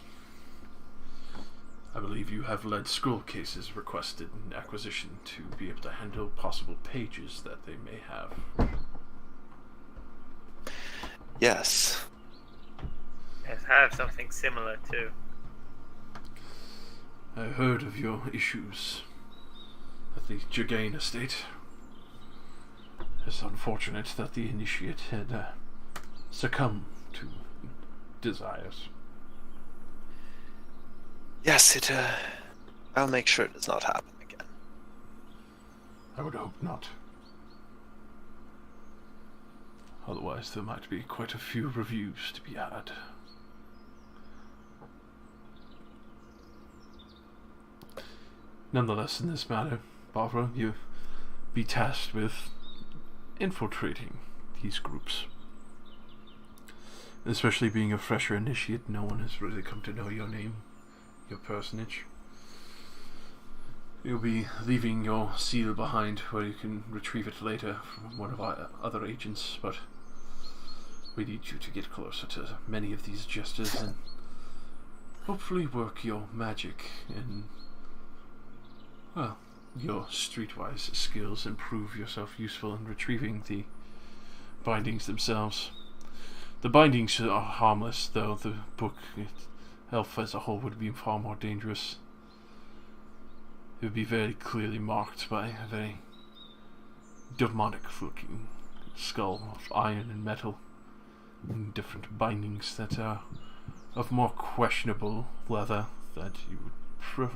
I believe you have led scroll cases requested in acquisition to be able to handle possible pages that they may have. Yes. Yes, I have something similar too. I heard of your issues at the Jagain estate. It's unfortunate that the initiate had succumbed to desires. Yes, I'll make sure it does not happen again. I would hope not. Otherwise, there might be quite a few reviews to be had. Nonetheless, in this matter, Barbara, you be tasked with infiltrating these groups. Especially being a fresher initiate, no one has really come to know your name, your personage. You'll be leaving your seal behind where you can retrieve it later from one of our other agents, but we need you to get closer to many of these jesters and hopefully work your magic and, well, your streetwise skills and prove yourself useful in retrieving the bindings themselves. The bindings are harmless, though the book itself as a whole would be far more dangerous. It would be very clearly marked by a very demonic-looking skull of iron and metal, and different bindings that are of more questionable leather that you would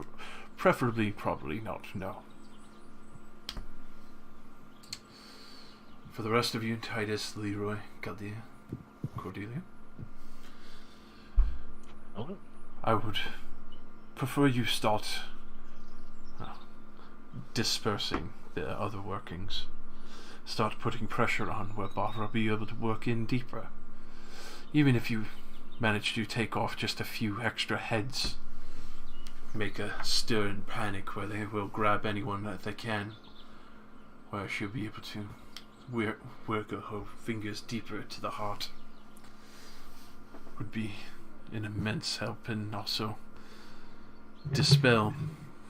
preferably probably not know. For the rest of you, Titus, Leroy, Galdia, Cordelia, I would prefer you start dispersing the other workings. Start putting pressure on where Barbara will be able to work in deeper. Even if you manage to take off just a few extra heads make a stir and panic where they will grab anyone that they can, where she'll be able to work her fingers deeper to the heart. Would be an immense help, and also dispel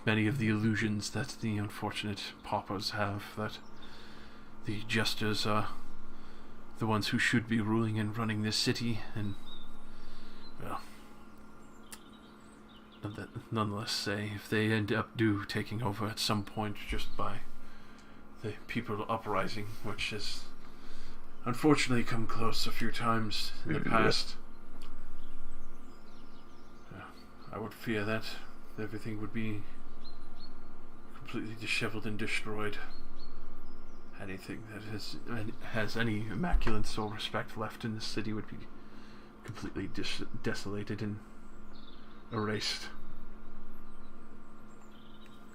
many of the illusions that the unfortunate paupers have, that the jesters are the ones who should be ruling and running this city, and, well, nonetheless say, if they end up taking over at some point just by the people uprising, which has unfortunately come close a few times in the past, I would fear that everything would be completely disheveled and destroyed. Anything that has any immaculance or respect left in the city would be completely desolated and erased.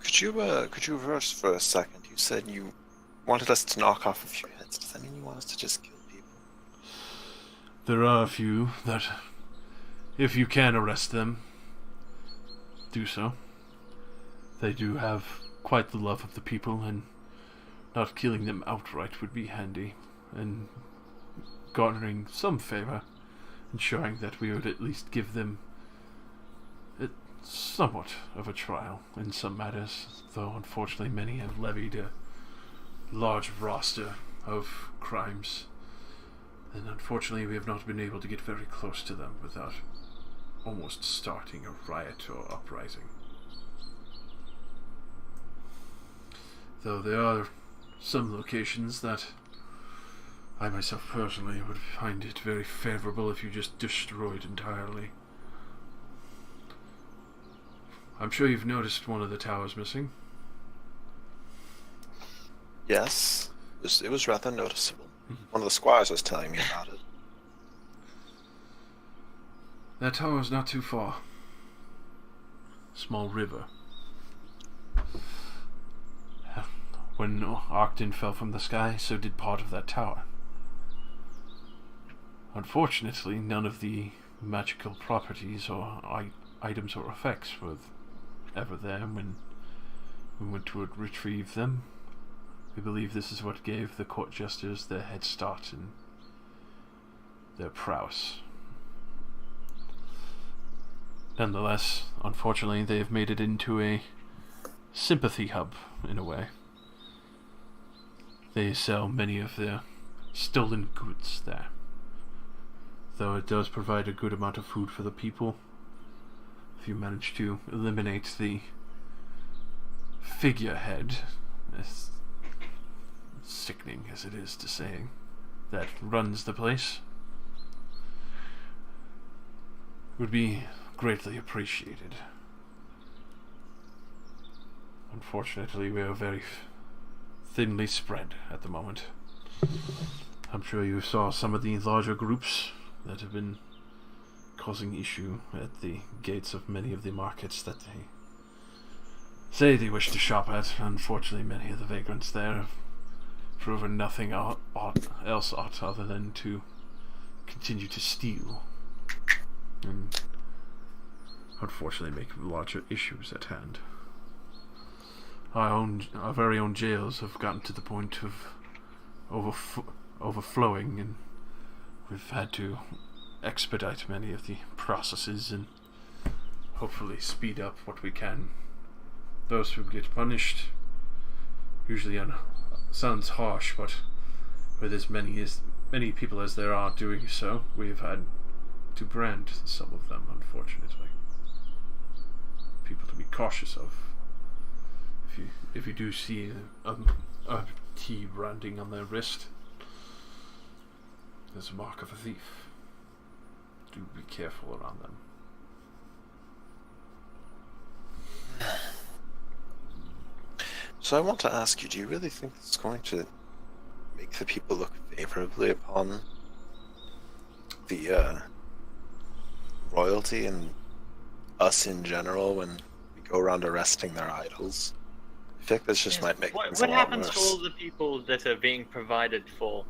Could you reverse for a second? You said you wanted us to knock off a few heads. Does that mean you want us to just kill people? There are a few that, if you can arrest them, do so. They do have quite the love of the people, and not killing them outright would be handy, and garnering some favor, ensuring that we would at least give them somewhat of a trial in some matters, though unfortunately many have levied a large roster of crimes, and unfortunately we have not been able to get very close to them without almost starting a riot or uprising. Though there are some locations that I myself personally would find it very favorable if you just destroyed entirely. I'm sure you've noticed one of the towers missing. Yes, it was rather noticeable. One of the squires was telling me about it. That tower is not too far. Small river. When Arcton fell from the sky, so did part of that tower. Unfortunately, none of the magical properties or items or effects were ever there when we went to retrieve them. We believe this is what gave the court jesters their head start and their prowess. Nonetheless, unfortunately, they've made it into a sympathy hub, in a way. They sell many of their stolen goods there, though it does provide a good amount of food for the people. If you manage to eliminate the figurehead, as sickening as it is to say, that runs the place, would be greatly appreciated. Unfortunately, we are very thinly spread at the moment. I'm sure you saw some of the larger groups that have been causing issue at the gates of many of the markets that they say they wish to shop at. Unfortunately, many of the vagrants there have proven nothing else other than to continue to steal, and unfortunately make larger issues at hand. Our very own jails have gotten to the point of overflowing, and we've had to expedite many of the processes and hopefully speed up what we can. Those who get punished, usually sounds harsh, but with as many people as there are doing so, we've had to brand some of them, unfortunately. People to be cautious of. If you do see a T branding on their wrist, there's a mark of a thief. Do be careful around them. So I want to ask you, do you really think it's going to make the people look favorably upon the royalty and us in general when we go around arresting their idols? I think this just might make things What a lot happens to worse. all the people that are being provided for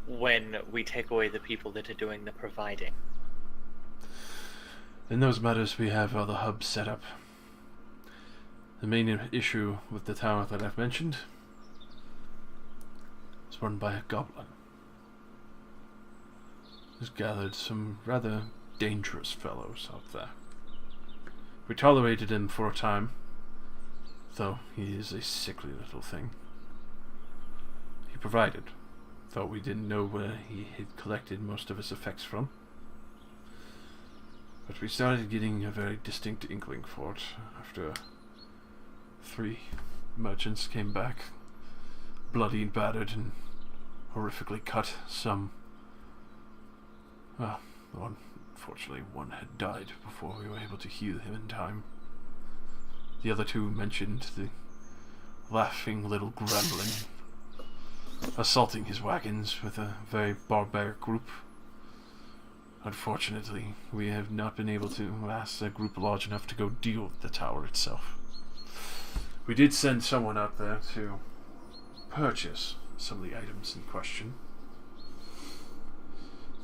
when we take away the people that are doing the providing? In those matters, we have other hubs set up. The main issue with the tower that I've mentioned is run by a goblin. He's gathered some rather dangerous fellows out there. We tolerated him for a time, though he is a sickly little thing. He provided, though we didn't know where he had collected most of his effects from. But we started getting a very distinct inkling for it after 3 merchants came back, bloody and battered and horrifically cut. Some, well, unfortunately one had died before we were able to heal him in time. The other 2 mentioned the laughing little gremlin assaulting his wagons with a very barbaric group. Unfortunately, we have not been able to amass a group large enough to go deal with the tower itself. We did send someone out there to purchase some of the items in question.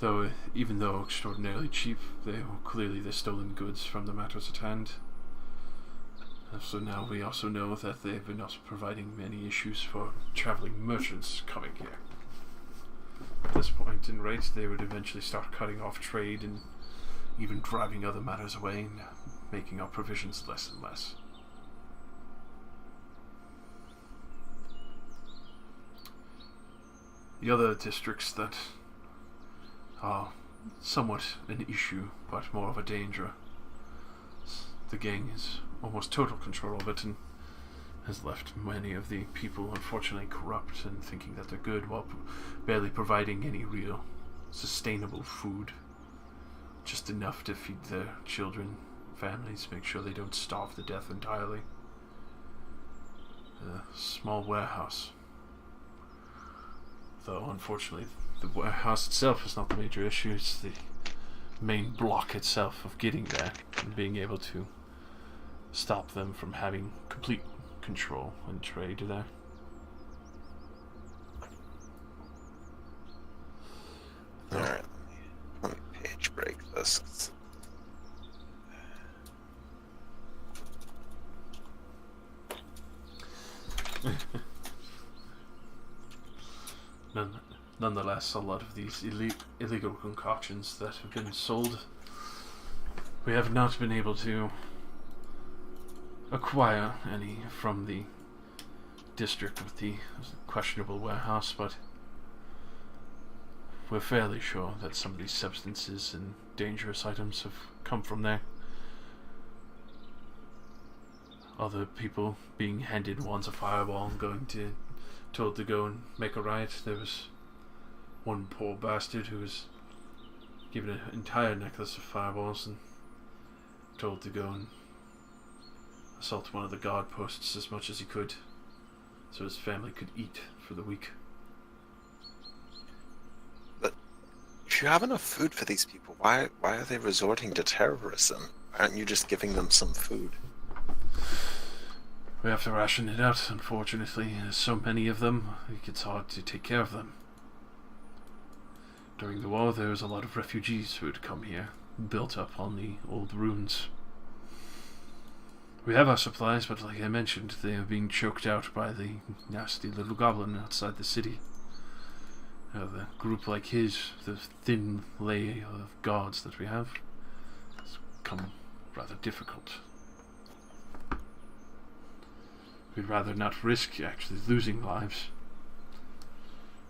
Though, even though extraordinarily cheap, they were clearly the stolen goods from the matters at hand. So now we also know that they've been also providing many issues for traveling merchants coming here. At this point in rate, they would eventually start cutting off trade and even driving other matters away and making our provisions less and less. The other districts that are somewhat an issue, but more of a danger, the gang has almost total control of it and has left many of the people unfortunately corrupt and thinking that they're good while barely providing any real sustainable food. Just enough to feed their children, families, make sure they don't starve to death entirely. A small warehouse. Though unfortunately the warehouse itself is not the major issue, it's the main block itself of getting there and being able to stop them from having complete control and trade there. Alright, let me page break this. Nonetheless, a lot of these illegal concoctions that have been sold, we have not been able to acquire any from the district with the questionable warehouse, but we're fairly sure that some of these substances and dangerous items have come from there. Other people being handed wands of fireball and told to go and make a riot. There was one poor bastard who was given an entire necklace of fireballs and told to go and assault one of the guard posts as much as he could so his family could eat for the week. But if you have enough food for these people, why are they resorting to terrorism? Aren't you just giving them some food? We have to ration it out, unfortunately. There's so many of them, it's hard to take care of them. During the war, there was a lot of refugees who had come here, built up on the old ruins. We have our supplies, but like I mentioned, they are being choked out by the nasty little goblin outside the city. The group like his, the thin layer of guards that we have, has become rather difficult. We'd rather not risk actually losing lives.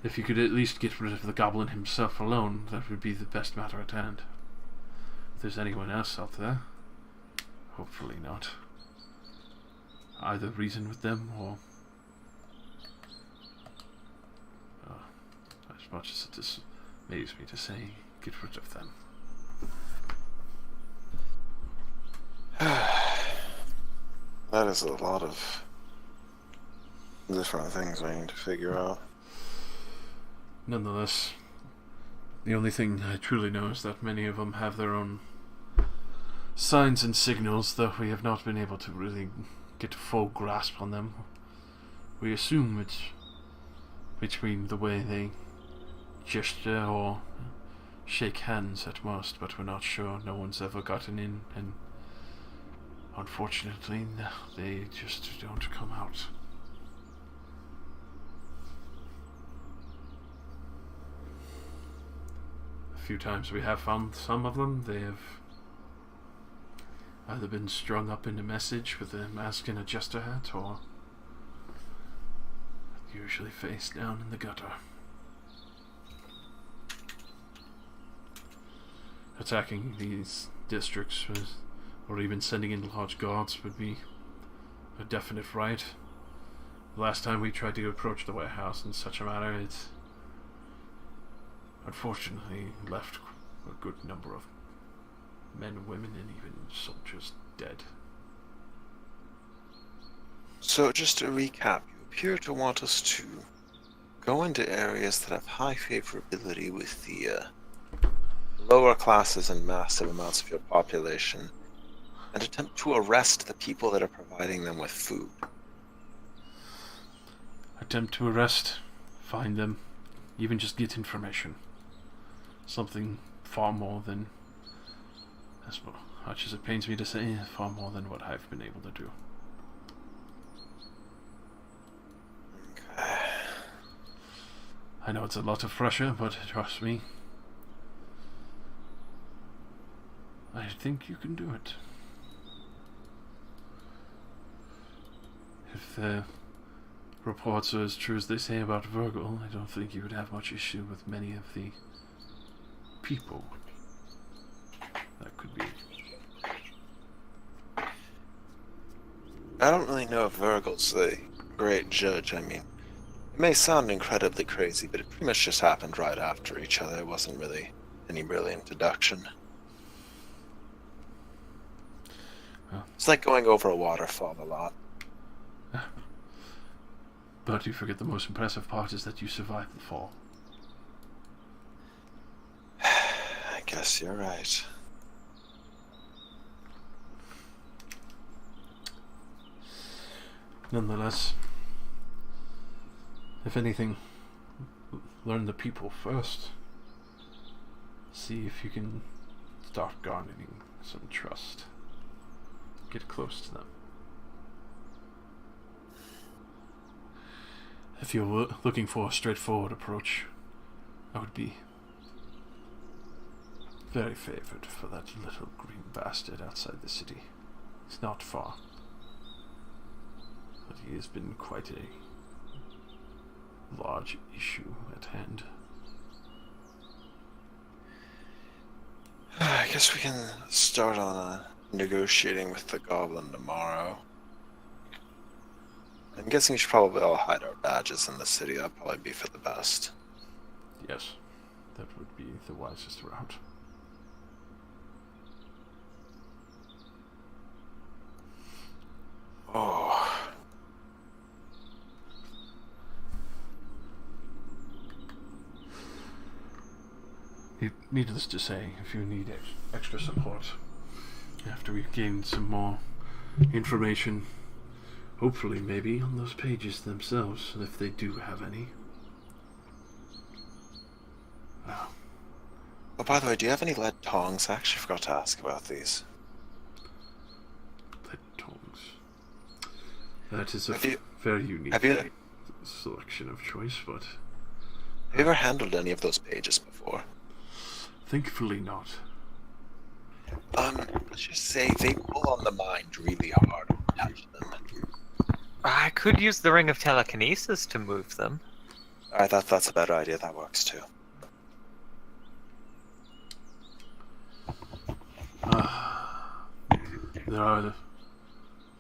If you could at least get rid of the goblin himself alone, that would be the best matter at hand. If there's anyone else out there, hopefully not. Either reason with them, or as much as it dismays me to say, get rid of them. That is a lot of different things I need to figure out. Nonetheless, the only thing I truly know is that many of them have their own signs and signals, though we have not been able to really get a full grasp on them. We assume it's between the way they gesture or shake hands at most, but we're not sure. No one's ever gotten in, and unfortunately, they just don't come out. A few times we have found some of them. They have either been strung up in a message with a mask and a jester hat, or usually face down in the gutter. Attacking these districts or even sending in large guards would be a definite right. The last time we tried to approach the warehouse in such a manner, it unfortunately left a good number of men, women, and even soldiers dead. So just to recap, you appear to want us to go into areas that have high favorability with the lower classes and massive amounts of your population, and attempt to arrest the people that are providing them with food. Attempt to arrest, find them, even just get information. Something far more than, as much as it pains me to say, far more than what I've been able to do. Okay. I know it's a lot of pressure, but trust me, I think you can do it. If the reports are as true as they say about Virgil, I don't think you would have much issue with many of the people that could be. I don't really know if Virgil's the great judge. I mean, it may sound incredibly crazy, but it pretty much just happened right after each other. It wasn't really any brilliant deduction. It's like going over a waterfall a lot. But you forget the most impressive part is that you survived the fall. I guess you're right. Nonetheless, if anything, learn the people first. See if you can start garnering some trust. Get close to them. If you're looking for a straightforward approach, I would be very favored for that little green bastard outside the city. It's not far, but he has been quite a large issue at hand. I guess we can start on negotiating with the goblin tomorrow. I'm guessing we should probably all hide our badges in the city. That'd probably be for the best. Yes, that would be the wisest route. Oh. Needless to say, if you need extra support, after we've gained some more information, hopefully maybe on those pages themselves, if they do have any. Wow. Oh, by the way, do you have any lead tongs? I actually forgot to ask about these. Lead tongs. That is a Have you- very unique have you- selection of choice, but Have you ever handled any of those pages before? thankfully not. Let's just say they pull on the mind really hard when you touch them. I could use the ring of telekinesis to move them. Alright, that's a better idea. That works too.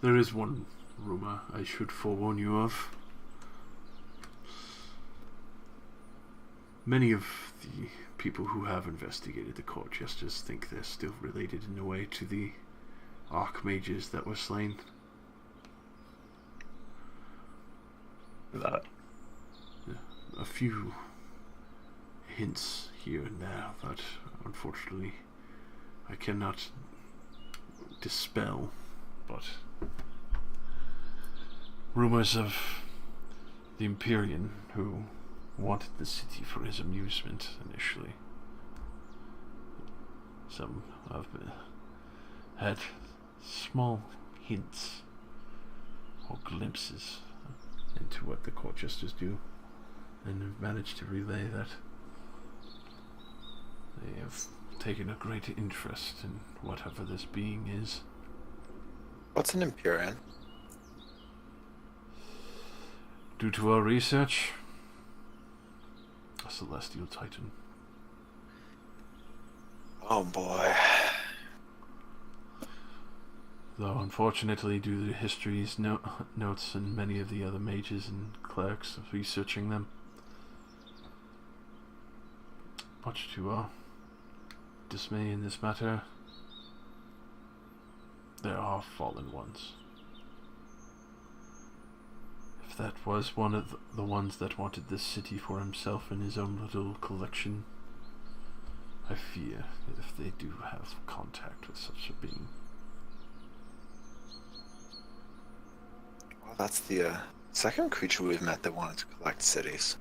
There is one rumor I should forewarn you of. Many of the people who have investigated the court jesters think they're still related in a way to the archmages that were slain. A few hints here and there, but unfortunately I cannot dispel, but rumors of the Empyrean who wanted the city for his amusement initially. Some have had small hints or glimpses into what the court jesters do, and have managed to relay that they have taken a great interest in whatever this being is. What's an Empyrean? Due to our research, a celestial titan. Oh boy. Though unfortunately, due to history's notes and many of the other mages and clerics researching them, much to our dismay in this matter, there are fallen ones. If that was one of the ones that wanted this city for himself and his own little collection, I fear if they do have contact with such a being. Well, that's the second creature we've met that wanted to collect cities.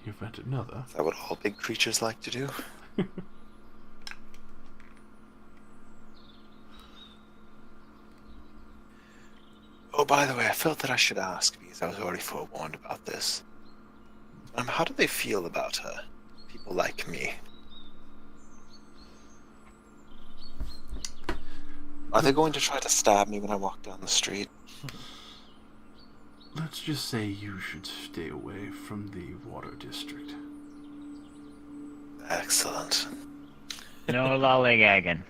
You've met another. Is that what all big creatures like to do? Oh, by the way, I felt that I should ask because I was already forewarned about this. How do they feel about her? People like me. Are they going to try to stab me when I walk down the street? Let's just say you should stay away from the water district. Excellent. No lollygagging.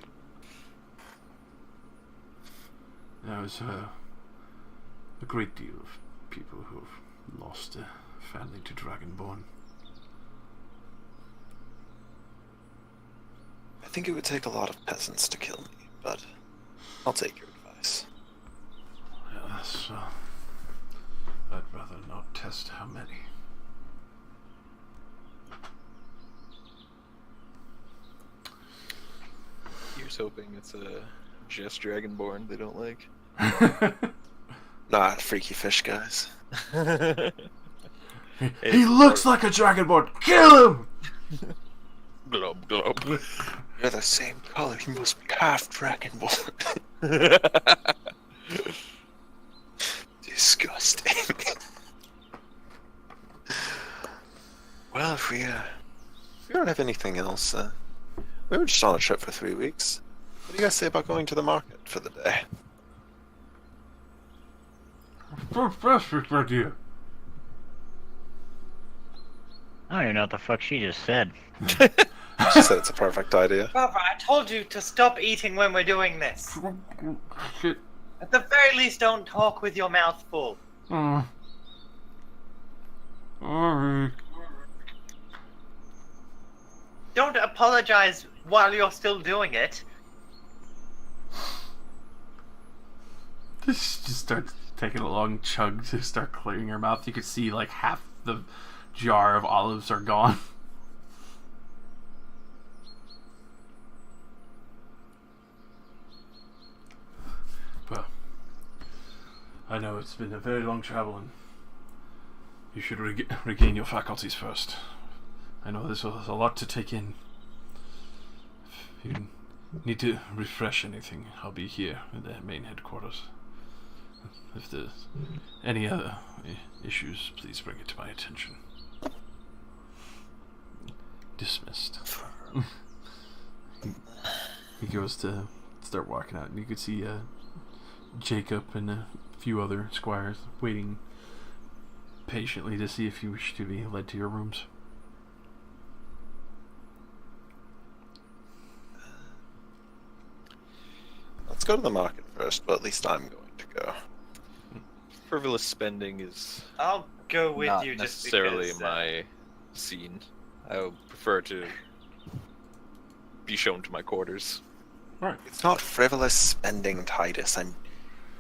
There's a great deal of people who have lost a family to Dragonborn. I think it would take a lot of peasants to kill me, but I'll take your advice. Yes, I'd rather not test how many. Here's hoping it's a just Dragonborn they don't like. Not freaky fish guys. He looks like a Dragonborn! Kill him! Glub glub. You're the same color, you must be half dragonborn. Disgusting. Well, if we don't have anything else, we were just on a trip for 3 weeks. What do you guys say about going to the market for the day? Fantastic idea. I don't even know what the fuck she just said. She said it's a perfect idea. Barbara, I told you to stop eating when we're doing this. Shit. At the very least, don't talk with your mouth full. Alright. Don't apologize while you're still doing it. She just starts taking a long chug to start clearing her mouth. You could see like half the jar of olives are gone. Well, I know it's been a very long travel and you should regain your faculties first. I know this was a lot to take in. If you need to refresh anything, I'll be here in the main headquarters. If there's any other issues, please bring it to my attention. Dismissed. He goes to start walking out, and you could see Jacob and a few other squires waiting patiently to see if you wish to be led to your rooms. Let's go to the market first, but at least I'm going to go. Frivolous spending is I'll go with not you just necessarily because, my scene. I would prefer to be shown to my quarters. Alright. It's not frivolous spending, Titus. I'm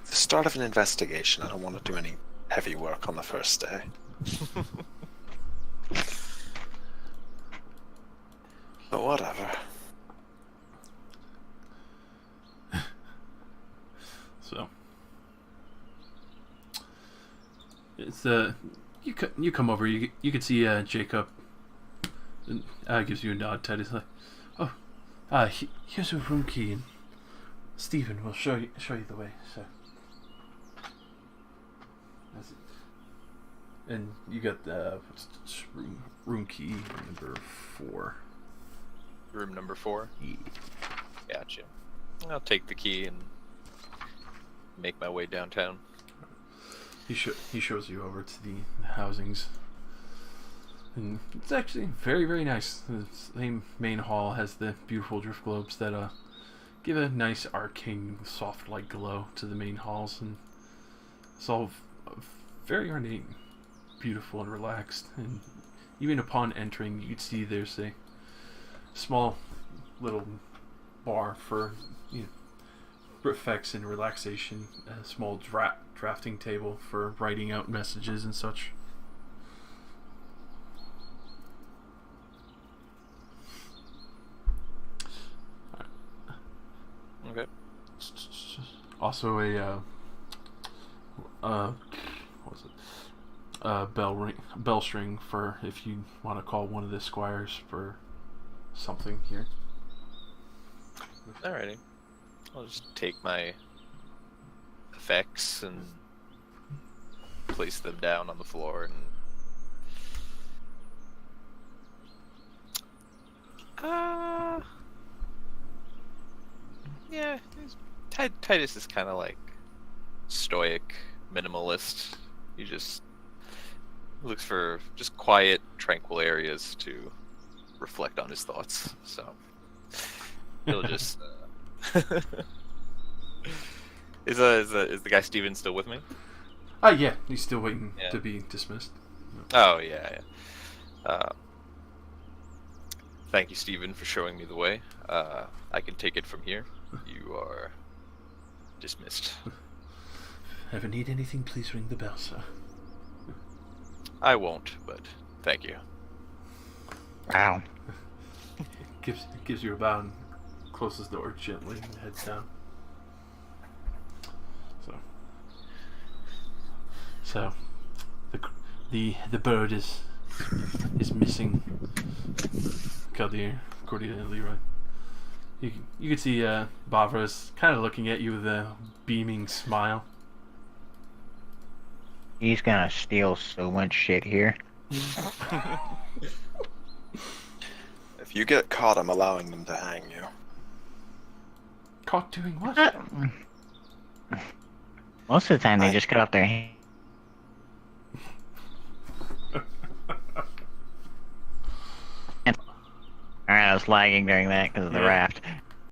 at the start of an investigation. I don't want to do any heavy work on the first day. But whatever. So it's you come over. You can see Jacob And gives you a nod. Teddy's like, oh, here's a room key, and Stephen will show you the way. So, that's it. And you got the room key number 4. Room number 4. Yeah. Gotcha. I'll take the key and make my way downtown. He shows you over to the housings. And it's actually very, very nice. The same main hall has the beautiful drift globes that give a nice arcane, soft light glow to the main halls, and it's all very ornate, beautiful, and relaxed. And even upon entering, you can see there's a small little bar for effects and relaxation. A small drafting table for writing out messages and such. Okay. Also what was it? Bell string for if you want to call one of the squires for something here. Alrighty. I'll just take my effects and place them down on the floor and yeah, Titus is kind of like stoic, minimalist. He just looks for just quiet, tranquil areas to reflect on his thoughts. So he'll just. Is the guy Steven still with me? Yeah, he's still waiting to be dismissed. Oh yeah. Thank you, Steven, for showing me the way. I can take it from here. You are dismissed. Ever need anything, please ring the bell, sir. I won't, but thank you. Wow. gives you a bow and closes the door gently and heads down. So the bird is missing. Cordelia and Leroy. You can see Bavra's kind of looking at you with a beaming smile. He's gonna steal so much shit here. If you get caught, I'm allowing them to hang you. Caught doing what? Most of the time, they just cut off their hand. Alright, I was lagging during that because of the raft.